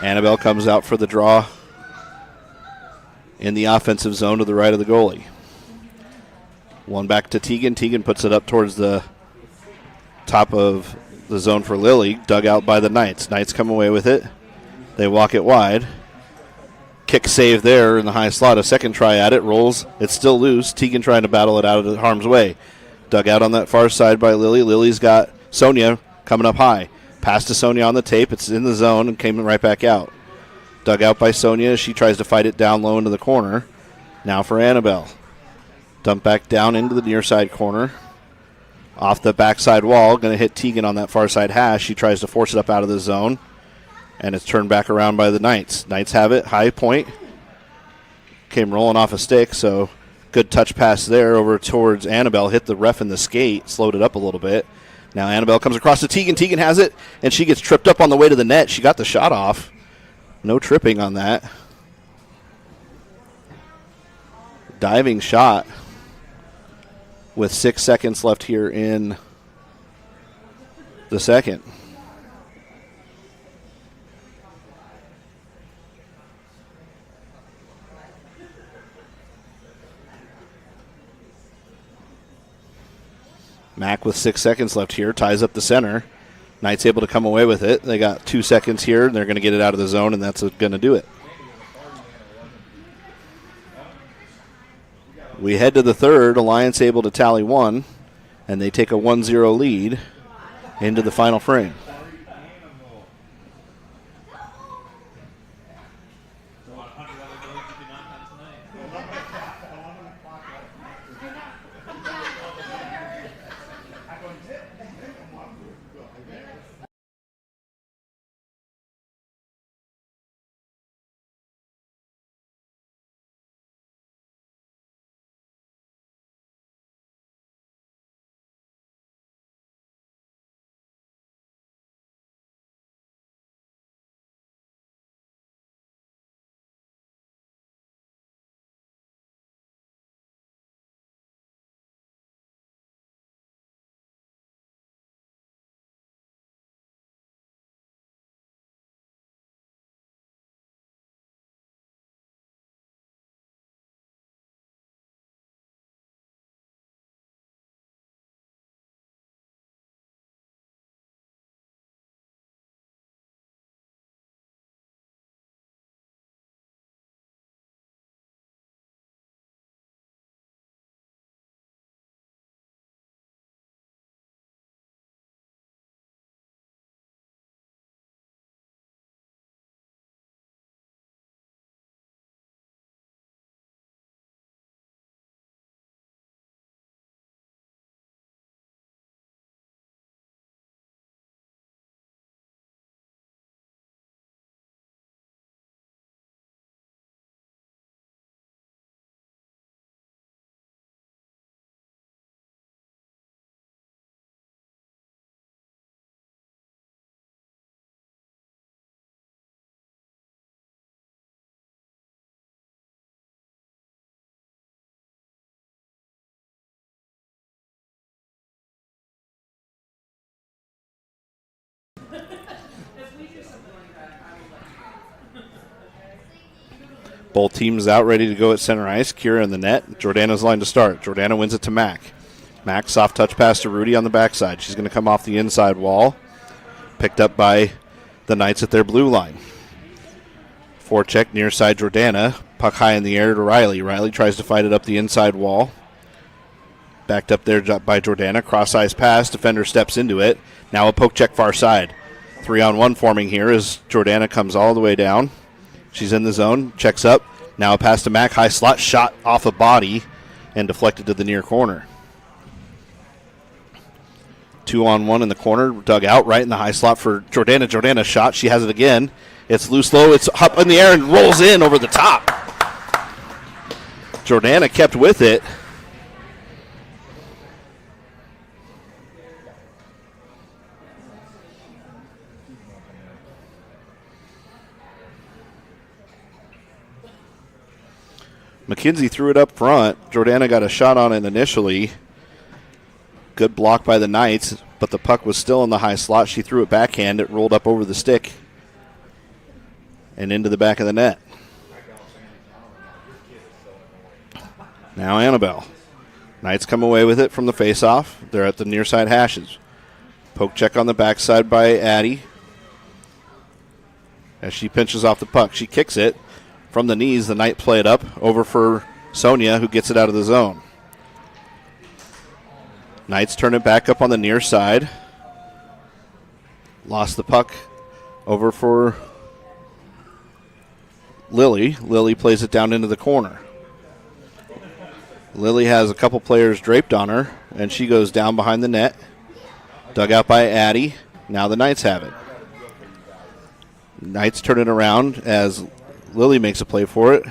Annabelle comes out for the draw in the offensive zone to the right of the goalie. One back to Tegan. Tegan puts it up towards the top of the zone for Lily. Dug out by the Knights. Knights come away with it. They walk it wide. Kick save there in the high slot. A second try at it. Rolls. It's still loose. Tegan trying to battle it out of harm's way. Dug out on that far side by Lily. Lily's got Sonia coming up high. Pass to Sonia on the tape. It's in the zone and came right back out. Dug out by Sonia. She tries to fight it down low into the corner. Now for Annabelle. Dump back down into the near side corner. Off the backside wall. Going to hit Tegan on that far side hash. She tries to force it up out of the zone. And it's turned back around by the Knights. Knights have it. High point. Came rolling off a stick. So good touch pass there over towards Annabelle. Hit the ref in the skate. Slowed it up a little bit. Now Annabelle comes across to Tegan. Tegan has it. And she gets tripped up on the way to the net. She got the shot off. No tripping on that. Diving shot with 6 seconds left here in the second. Mac with 6 seconds left here, ties up the center. Knights able to come away with it. They got 2 seconds here, and they're going to get it out of the zone, and that's going to do it. We head to the third. Alliance able to tally 1, and they take a 1-0 lead into the final frame. Both teams out ready to go at center ice. Kira in the net. Jordana's line to start. Jordana wins it to Mac. Mac, soft touch pass to Rudy on the backside. She's going to come off the inside wall. Picked up by the Knights at their blue line. Forecheck near side Jordana. Puck high in the air to Riley. Riley tries to fight it up the inside wall. Backed up there by Jordana. Cross-ice pass. Defender steps into it. Now a poke check far side. 3-on-1 forming here as Jordana comes all the way down. She's in the zone. Checks up. Now a pass to Mac. High slot. Shot off a body and deflected to the near corner. 2-on-1 in the corner. Dug out right in the high slot for Jordana. Jordana shot. She has it again. It's loose low. It's up in the air and rolls in over the top. Jordana kept with it. McKenzie threw it up front. Jordana got a shot on it initially. Good block by the Knights, but the puck was still in the high slot. She threw it backhand. It rolled up over the stick and into the back of the net. Now Annabelle. Knights come away with it from the faceoff. They're at the near side hashes. Poke check on the backside by Addie. As she pinches off the puck, she kicks it. From the knees, the Knight play it up over for Sonia, who gets it out of the zone. Knights turn it back up on the near side. Lost the puck over for Lily. Lily plays it down into the corner. Lily has a couple players draped on her, and she goes down behind the net. Dug out by Addie. Now the Knights have it. Knights turn it around as Lily makes a play for it.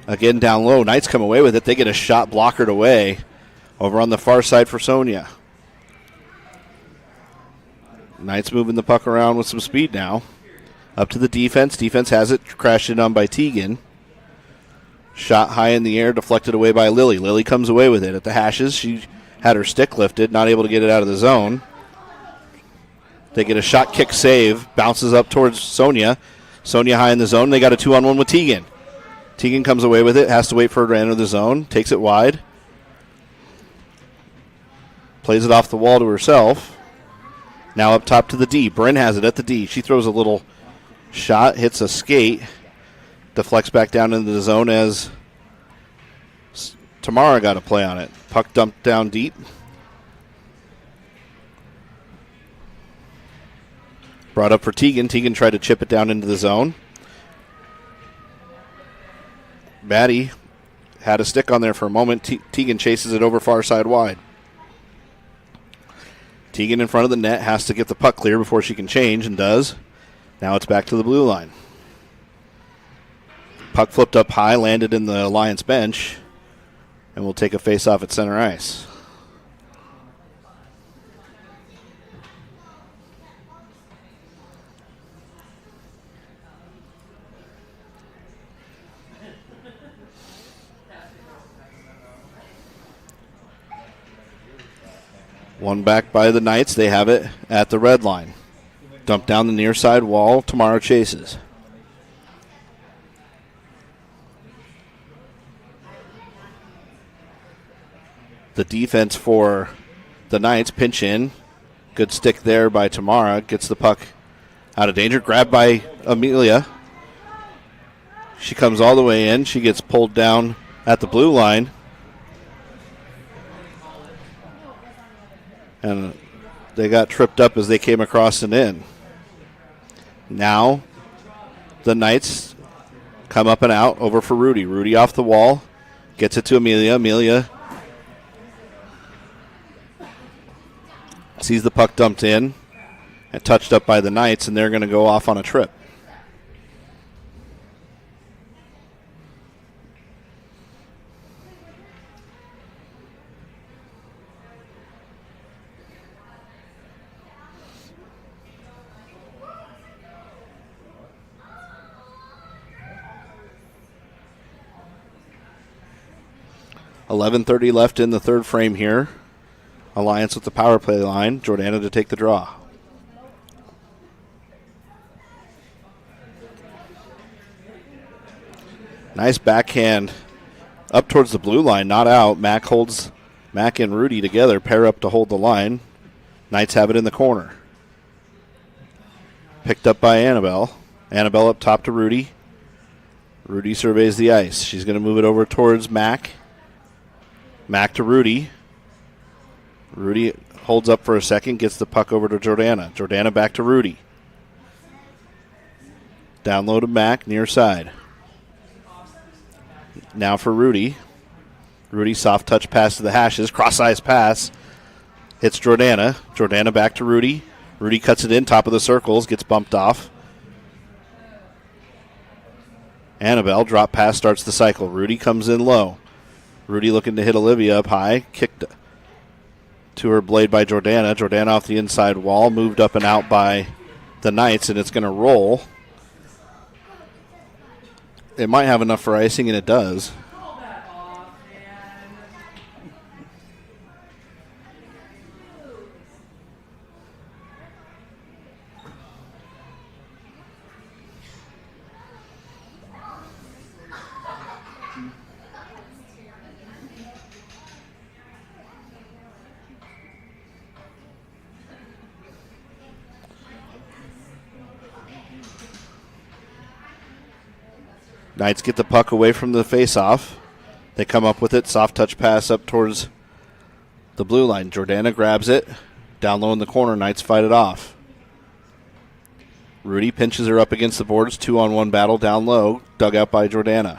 Again down low. Knights come away with it. They get a shot blockered away over on the far side for Sonia. Knights moving the puck around with some speed now. Up to the defense. Defense has it. Crashed in on by Teagan. Shot high in the air. Deflected away by Lily. Lily comes away with it at the hashes. She had her stick lifted. Not able to get it out of the zone. They get a shot kick save. Bounces up towards Sonia. Sonia high in the zone. They got a 2-on-1 with Teagan. Teagan comes away with it. Has to wait for her to enter the zone. Takes it wide. Plays it off the wall to herself. Now up top to the D. Bryn has it at the D. She throws a little shot. Hits a skate. Deflects back down into the zone as Tamara got a play on it. Puck dumped down deep. Brought up for Teagan. Teagan tried to chip it down into the zone. Maddie had a stick on there for a moment. Teagan chases it over far side wide. Teagan in front of the net has to get the puck clear before she can change, and does. Now it's back to the blue line. Puck flipped up high, landed in the Alliance bench, and will take a face-off at center ice. One back by the Knights. They have it at the red line. Dumped down the near side wall. Tamara chases. The defense for the Knights pinch in. Good stick there by Tamara. Gets the puck out of danger. Grabbed by Amelia. She comes all the way in. She gets pulled down at the blue line. And they got tripped up as they came across and in. Now the Knights come up and out over for Rudy. Rudy off the wall. Gets it to Amelia. Amelia sees the puck dumped in and touched up by the Knights, and they're going to go off on a trip. .11:30 left in the third frame here. Alliance with the power play line. Jordana to take the draw. Nice backhand up towards the blue line, not out. Mac and Rudy together, pair up to hold the line. Knights have it in the corner. Picked up by Annabelle. Annabelle up top to Rudy. Rudy surveys the ice. She's going to move it over towards Mac. Mac to Rudy. Rudy holds up for a second, gets the puck over to Jordana. Jordana back to Rudy. Down low to Mac, near side. Now for Rudy. Rudy soft touch pass to the hashes. Cross-ice pass. Hits Jordana. Jordana back to Rudy. Rudy cuts it in, top of the circles, gets bumped off. Annabelle, drop pass, starts the cycle. Rudy comes in low. Rudy looking to hit Olivia up high. Kicked to her blade by Jordana. Jordana off the inside wall, moved up and out by the Knights, and it's going to roll. It might have enough for icing, and it does. Knights get the puck away from the faceoff. They come up with it. Soft touch pass up towards the blue line. Jordana grabs it. Down low in the corner. Knights fight it off. Rudy pinches her up against the boards. 2-on-1 battle down low. Dug out by Jordana.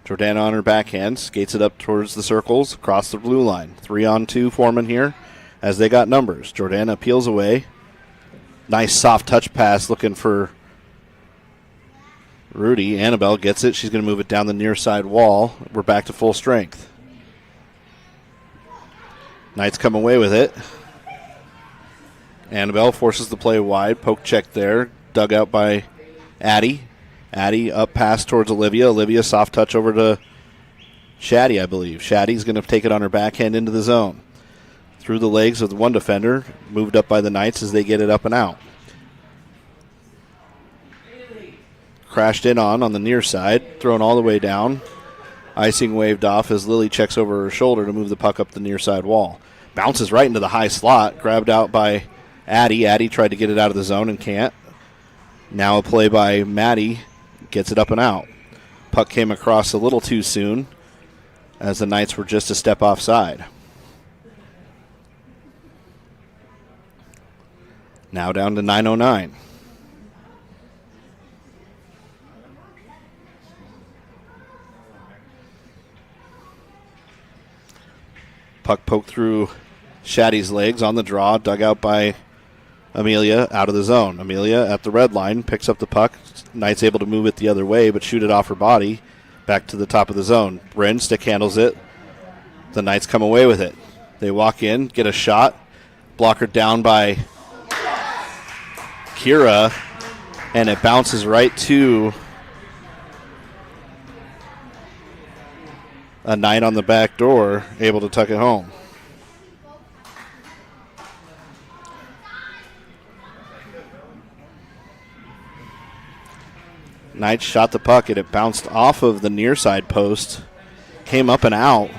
Jordana on her backhand. Skates it up towards the circles. Across the blue line. 3-on-2 forming here as they got numbers. Jordana peels away. Nice soft touch pass looking for Rudy. Annabelle gets it. She's going to move it down the near side wall. We're back to full strength. Knights come away with it. Annabelle forces the play wide. Poke check there. Dug out by Addie. Addie up pass towards Olivia. Olivia soft touch over to Shaddy, I believe. Shaddy's going to take it on her backhand into the zone. Through the legs of the one defender. Moved up by the Knights as they get it up and out. Crashed in on the near side, thrown all the way down. Icing waved off as Lily checks over her shoulder to move the puck up the near side wall. Bounces right into the high slot, grabbed out by Addie. Addie tried to get it out of the zone and can't. Now a play by Maddie, gets it up and out. Puck came across a little too soon as the Knights were just a step offside. Now down to 9:09. Puck poked through Shaddy's legs on the draw, dug out by Amelia out of the zone. Amelia at the red line, picks up the puck. Knight's able to move it the other way, but shoot it off her body back to the top of the zone. Bryn stick handles it. The Knights come away with it. They walk in, get a shot. Blocker down by Kira, and it bounces right to a Knight on the back door, able to tuck it home. Knight shot the puck, and it bounced off of the near side post, came up and out,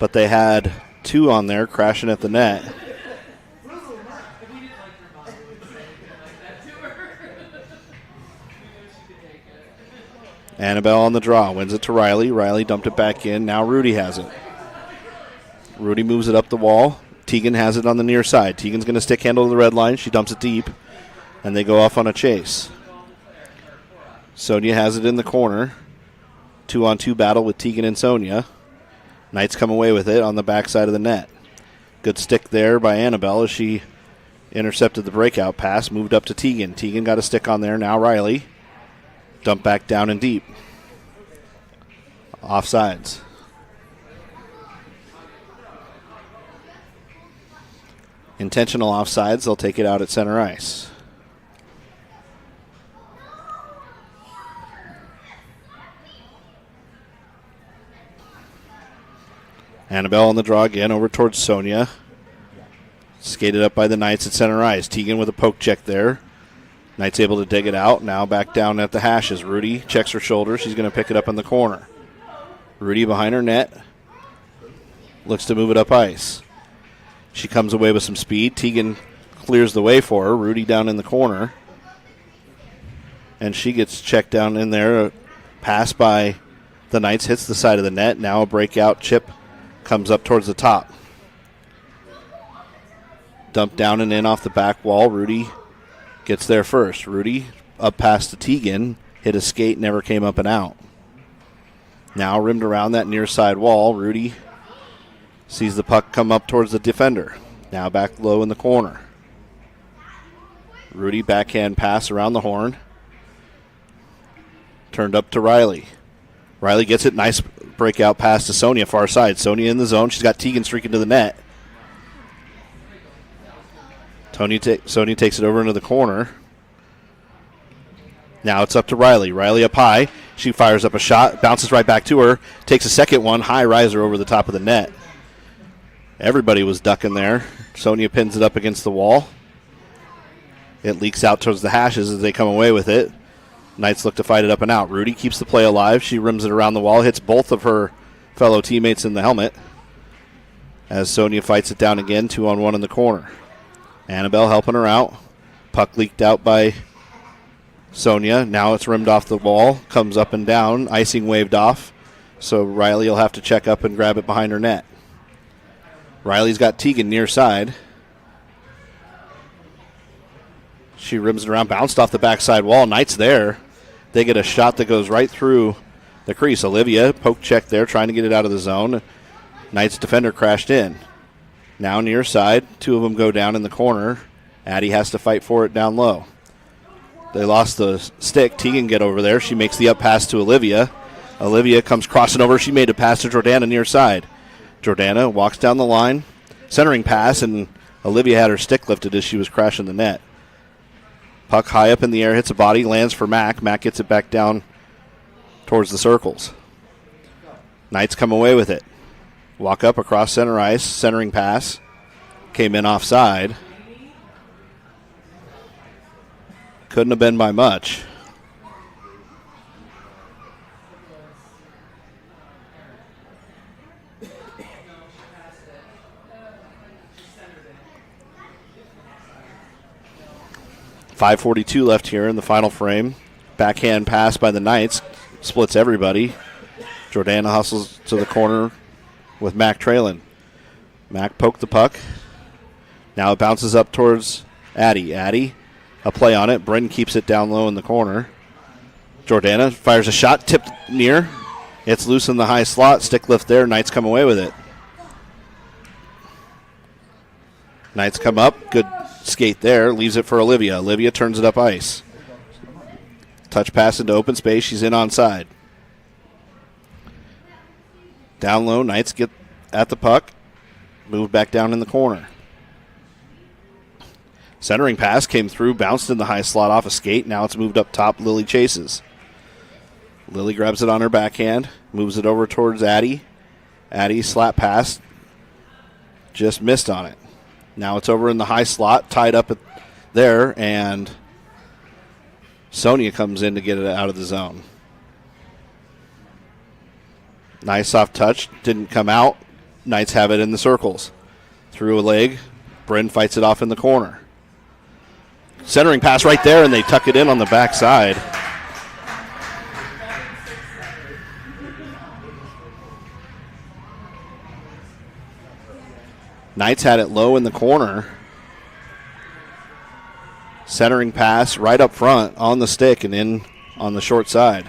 but they had two on there crashing at the net. Annabelle on the draw, wins it to Riley. Riley dumped it back in. Now Rudy has it. Rudy moves it up the wall. Tegan has it on the near side. Tegan's going to stick handle to the red line. She dumps it deep, and they go off on a chase. Sonia has it in the corner. 2-on-2 battle with Tegan and Sonia. Knights come away with it on the backside of the net. Good stick there by Annabelle as she intercepted the breakout pass, moved up to Tegan. Tegan got a stick on there. Now Riley. Dump back down and deep. Offsides. Intentional offsides. They'll take it out at center ice. Annabelle on the draw again over towards Sonia. Skated up by the Knights at center ice. Tegan with a poke check there. Knight's able to dig it out. Now back down at the hashes. Rudy checks her shoulder. She's going to pick it up in the corner. Rudy behind her net. Looks to move it up ice. She comes away with some speed. Tegan clears the way for her. Rudy down in the corner. And she gets checked down in there. A pass by the Knights hits the side of the net. Now a breakout chip comes up towards the top. Dumped down and in off the back wall. Rudy gets there first. Rudy up past the Tegan. Hit a skate, never came up and out. Now rimmed around that near side wall. Rudy sees the puck come up towards the defender. Now back low in the corner. Rudy backhand pass around the horn. Turned up to Riley. Riley gets it. Nice breakout pass to Sonia, far side. Sonia in the zone. She's got Tegan streaking to the net. Sonia takes it over into the corner. Now it's up to Riley. Riley up high. She fires up a shot. Bounces right back to her. Takes a second one. High riser over the top of the net. Everybody was ducking there. Sonia pins it up against the wall. It leaks out towards the hashes as they come away with it. Knights look to fight it up and out. Rudy keeps the play alive. She rims it around the wall. Hits both of her fellow teammates in the helmet. As Sonia fights it down again. 2-on-1 in the corner. Annabelle helping her out. Puck leaked out by Sonia. Now it's rimmed off the wall. Comes up and down. Icing waved off. So Riley will have to check up and grab it behind her net. Riley's got Tegan near side. She rims it around. Bounced off the backside wall. Knights there. They get a shot that goes right through the crease. Olivia poke check there, trying to get it out of the zone. Knights defender crashed in. Now near side, two of them go down in the corner. Addie has to fight for it down low. They lost the stick. Tegan get over there. She makes the up pass to Olivia. Olivia comes crossing over. She made a pass to Jordana near side. Jordana walks down the line. Centering pass, and Olivia had her stick lifted as she was crashing the net. Puck high up in the air, hits a body, lands for Mack. Mack gets it back down towards the circles. Knights come away with it. Walk up across center ice, centering pass. Came in offside. Couldn't have been by much. .542 left here in the final frame. Backhand pass by the Knights. Splits everybody. Jordana hustles to the corner with Mack trailing. Mack poked the puck. Now it bounces up towards Addie. Addie, a play on it. Bryn keeps it down low in the corner. Jordana fires a shot, tipped near. It's loose in the high slot. Stick lift there. Knights come away with it. Knights come up. Good skate there. Leaves it for Olivia. Olivia turns it up ice. Touch pass into open space. She's in onside. Down low. Knights get at the puck. Moved back down in the corner. Centering pass came through. Bounced in the high slot off a skate. Now it's moved up top. Lily chases. Lily grabs it on her backhand. Moves it over towards Addie. Addie slap pass. Just missed on it. Now it's over in the high slot, tied up there, and Sonia comes in to get it out of the zone. Nice soft touch, didn't come out. Knights have it in the circles. Through a leg, Bryn fights it off in the corner. Centering pass right there, and they tuck it in on the backside. Knights had it low in the corner. Centering pass right up front on the stick and in on the short side.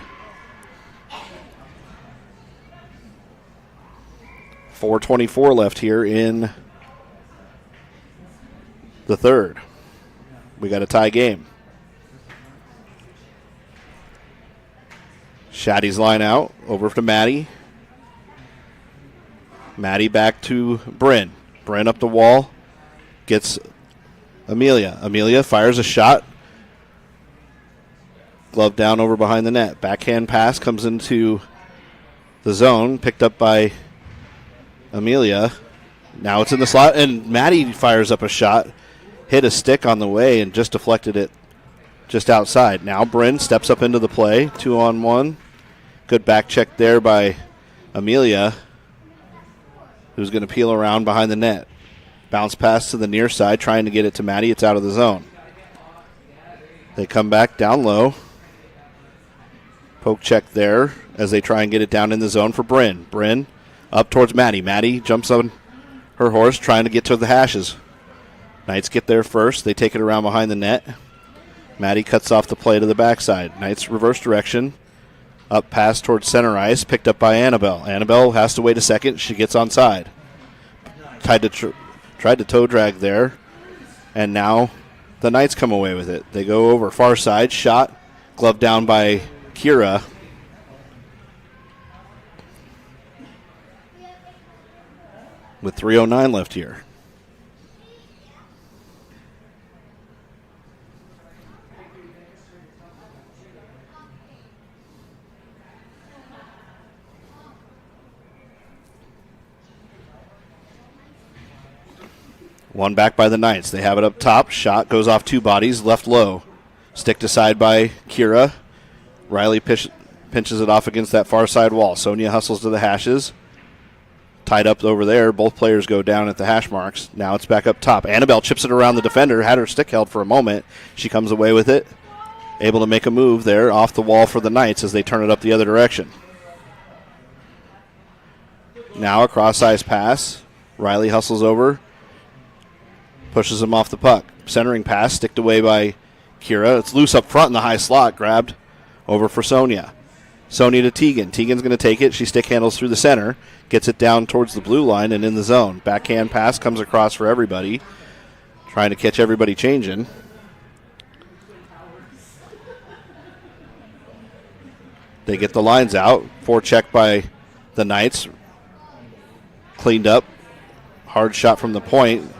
4:24 left here in the third. We got a tie game. Shaddy's line out. Over to Maddie. Maddie back to Bryn. Bryn up the wall, gets Amelia. Amelia fires a shot. Glove down over behind the net. Backhand pass comes into the zone, picked up by Amelia. Now it's in the slot, and Maddie fires up a shot. Hit a stick on the way and just deflected it just outside. Now Bryn steps up into the play, 2-on-1. Good back check there by Amelia, who's going to peel around behind the net. Bounce pass to the near side, trying to get it to Maddie. It's out of the zone. They come back down low. Poke check there as they try and get it down in the zone for Bryn. Bryn up towards Maddie. Maddie jumps on her horse, trying to get to the hashes. Knights get there first. They take it around behind the net. Maddie cuts off the play to the backside. Knights reverse direction. Up pass towards center ice, picked up by Annabelle. Annabelle has to wait a second. She gets onside. Tried to toe drag there, and now the Knights come away with it. They go over far side, shot, glove down by Kira. With 3:09 left here. One back by the Knights. They have it up top. Shot goes off two bodies, left low. Sticked aside by Kira. Riley pinches it off against that far side wall. Sonia hustles to the hashes. Tied up over there. Both players go down at the hash marks. Now it's back up top. Annabelle chips it around the defender. Had her stick held for a moment. She comes away with it. Able to make a move there off the wall for the Knights as they turn it up the other direction. Now a cross-ice pass. Riley hustles over. Pushes him off the puck. Centering pass, sticked away by Kira. It's loose up front in the high slot. Grabbed over for Sonia. Sonia to Tegan. Tegan's going to take it. She stick handles through the center. Gets it down towards the blue line and in the zone. Backhand pass comes across for everybody. Trying to catch everybody changing. They get the lines out. Forecheck by the Knights. Cleaned up. Hard shot from the point.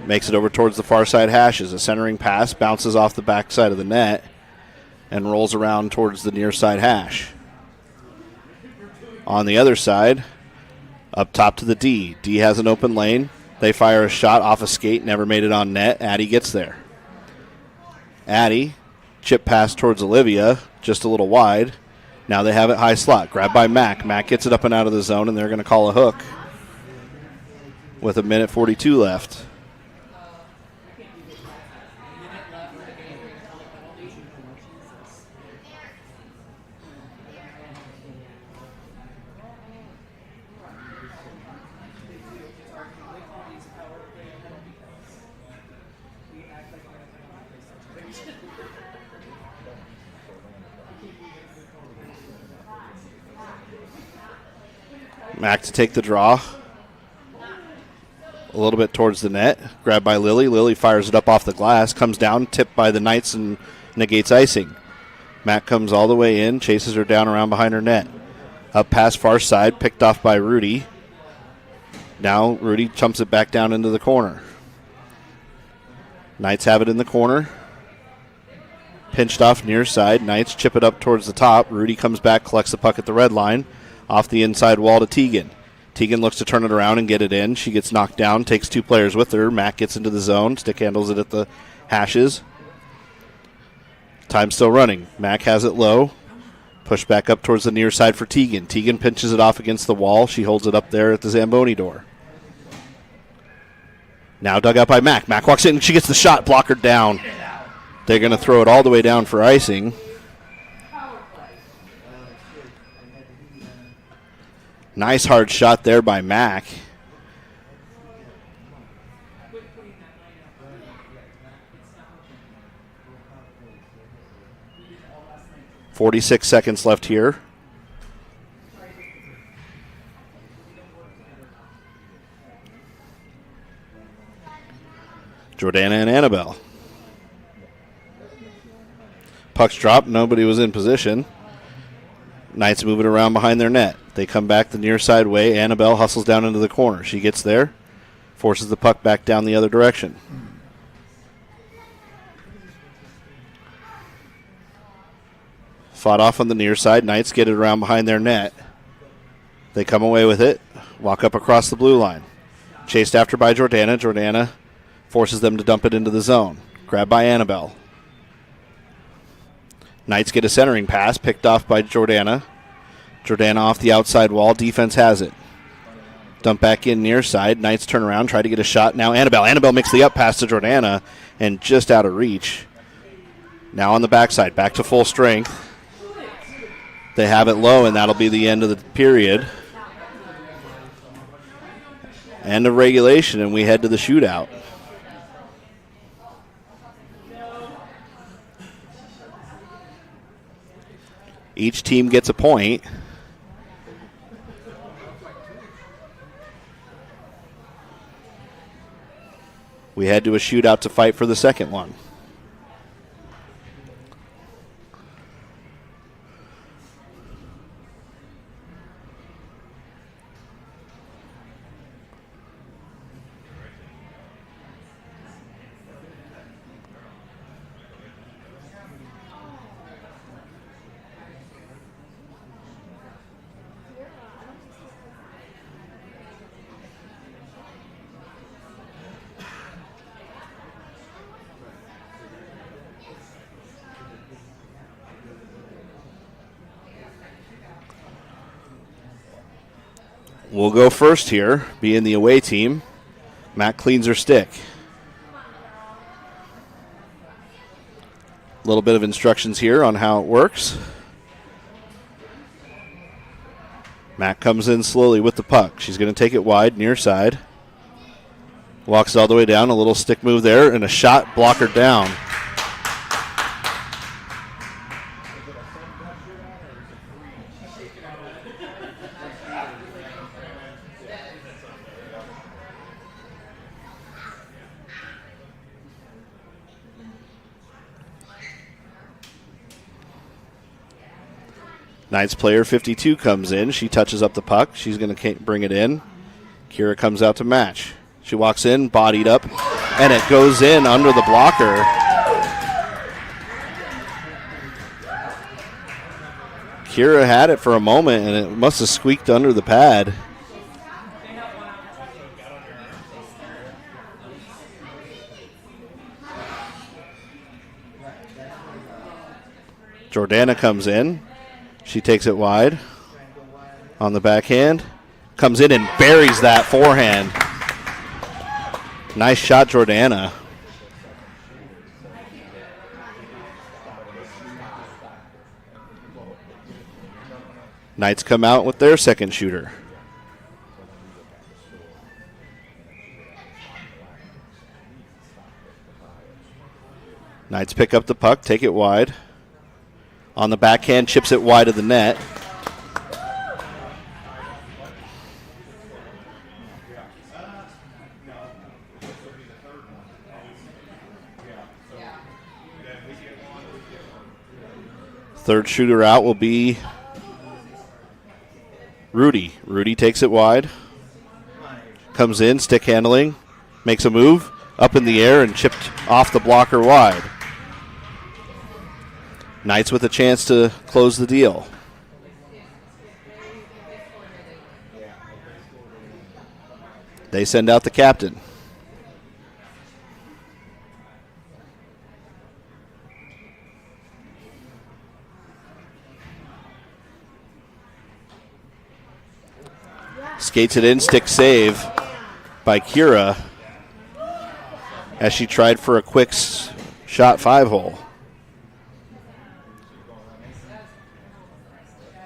Makes it over towards the far side hashes. A centering pass bounces off the back side of the net and rolls around towards the near side hash. On the other side, up top to the D. D has an open lane. They fire a shot off a skate, never made it on net. Addie gets there. Addie, chip pass towards Olivia, just a little wide. Now they have it high slot. Grabbed by Mac. Mac gets it up and out of the zone, and they're going to call a hook with 1:42 left. Mac to take the draw. A little bit towards the net. Grabbed by Lily. Lily fires it up off the glass. Comes down, tipped by the Knights and negates icing. Mac comes all the way in. Chases her down around behind her net. Up past far side. Picked off by Rudy. Now Rudy chumps it back down into the corner. Knights have it in the corner. Pinched off near side. Knights chip it up towards the top. Rudy comes back, collects the puck at the red line. Off the inside wall to Tegan. Tegan looks to turn it around and get it in. She gets knocked down, takes two players with her. Mac gets into the zone, stick handles it at the hashes. Time still running. Mac has it low. Push back up towards the near side for Tegan. Tegan pinches it off against the wall. She holds it up there at the Zamboni door. Now dug out by Mac. Mac walks in and she gets the shot, blockered down. They're going to throw it all the way down for icing. Nice hard shot there by Mac. .46 seconds left here. Jordana and Annabelle. Puck's dropped. Nobody was in position. Knights moving around behind their net. They come back the near side way. Annabelle hustles down into the corner. She gets there, forces the puck back down the other direction. Fought off on the near side. Knights get it around behind their net. They come away with it, walk up across the blue line. Chased after by Jordana. Jordana forces them to dump it into the zone. Grabbed by Annabelle. Knights get a centering pass, picked off by Jordana. Jordana off the outside wall. Defense has it. Dump back in near side. Knights turn around, try to get a shot. Now Annabelle. Annabelle makes the up pass to Jordana and just out of reach. Now on the backside, back to full strength. They have it low, and that'll be the end of the period. End of regulation, and we head to the shootout. Each team gets a point. We head to a shootout to fight for the second one. We'll go first here, being the away team. Matt cleans her stick. A little bit of instructions here on how it works. Matt comes in slowly with the puck. She's going to take it wide, near side. Walks all the way down, a little stick move there, and a shot blocker down. Knights player 52 comes in. She touches up the puck. She's going to bring it in. Kira comes out to match. She walks in, bodied up, and it goes in under the blocker. Kira had it for a moment, and it must have squeaked under the pad. Jordana comes in. She takes it wide on the backhand. Comes in and buries that forehand. Nice shot, Jordana. Knights come out with their second shooter. Knights pick up the puck, take it wide. On the backhand, chips it wide of the net. Third shooter out will be Rudy. Rudy takes it wide. Comes in, stick handling. Makes a move, up in the air and chipped off the blocker wide. Knights with a chance to close the deal. They send out the captain. Skates it in, stick save by Kira as she tried for a quick shot 5-hole.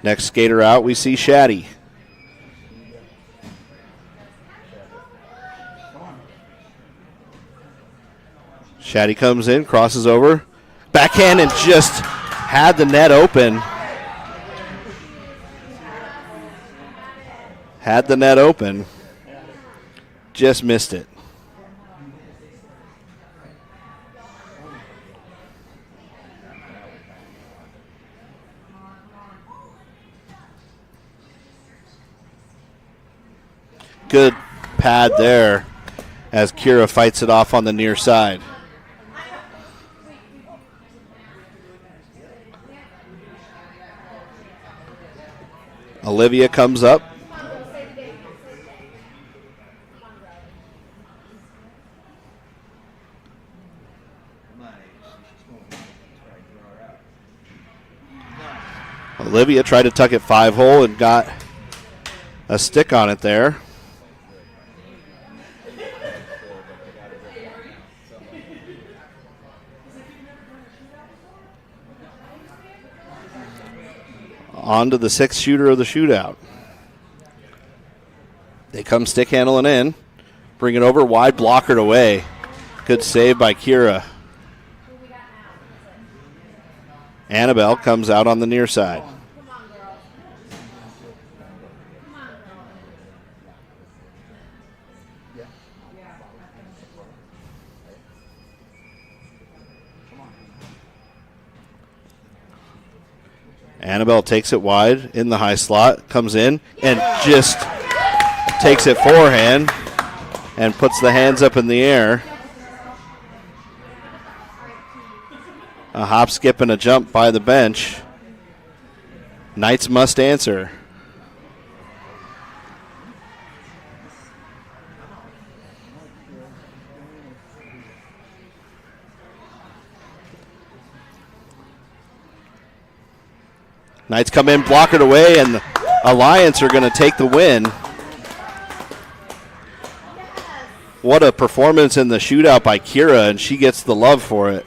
Next skater out, we see Shaddy. Shaddy comes in, crosses over. Backhand and just had the net open. Had the net open. Just missed it. Good pad there as Kira fights it off on the near side. Olivia comes up. Olivia tried to tuck it 5-hole and got a stick on it there. On to the 6th shooter of the shootout. They come stick handling in. Bring it over, wide, blockered away. Good save by Kira. Annabelle comes out on the near side. Annabelle takes it wide in the high slot, comes in, and just takes it forehand and puts the hands up in the air. A hop, skip, and a jump by the bench. Knights must answer. Knights come in, block it away, and the Alliance are going to take the win. What a performance in the shootout by Kira, and she gets the love for it.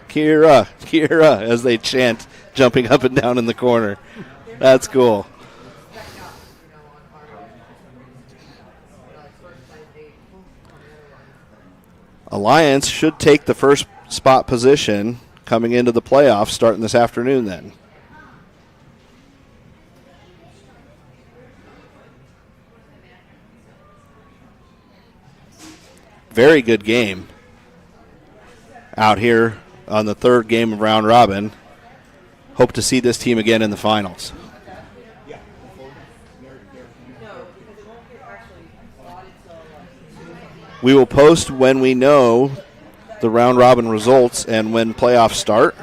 Kira, Kira, as they chant, jumping up and down in the corner. That's cool. Alliance should take the first spot position coming into the playoffs starting this afternoon then. Very good game out here on the third game of round robin. Hope to see this team again in the finals. We will post when we know the round robin results and when playoffs start.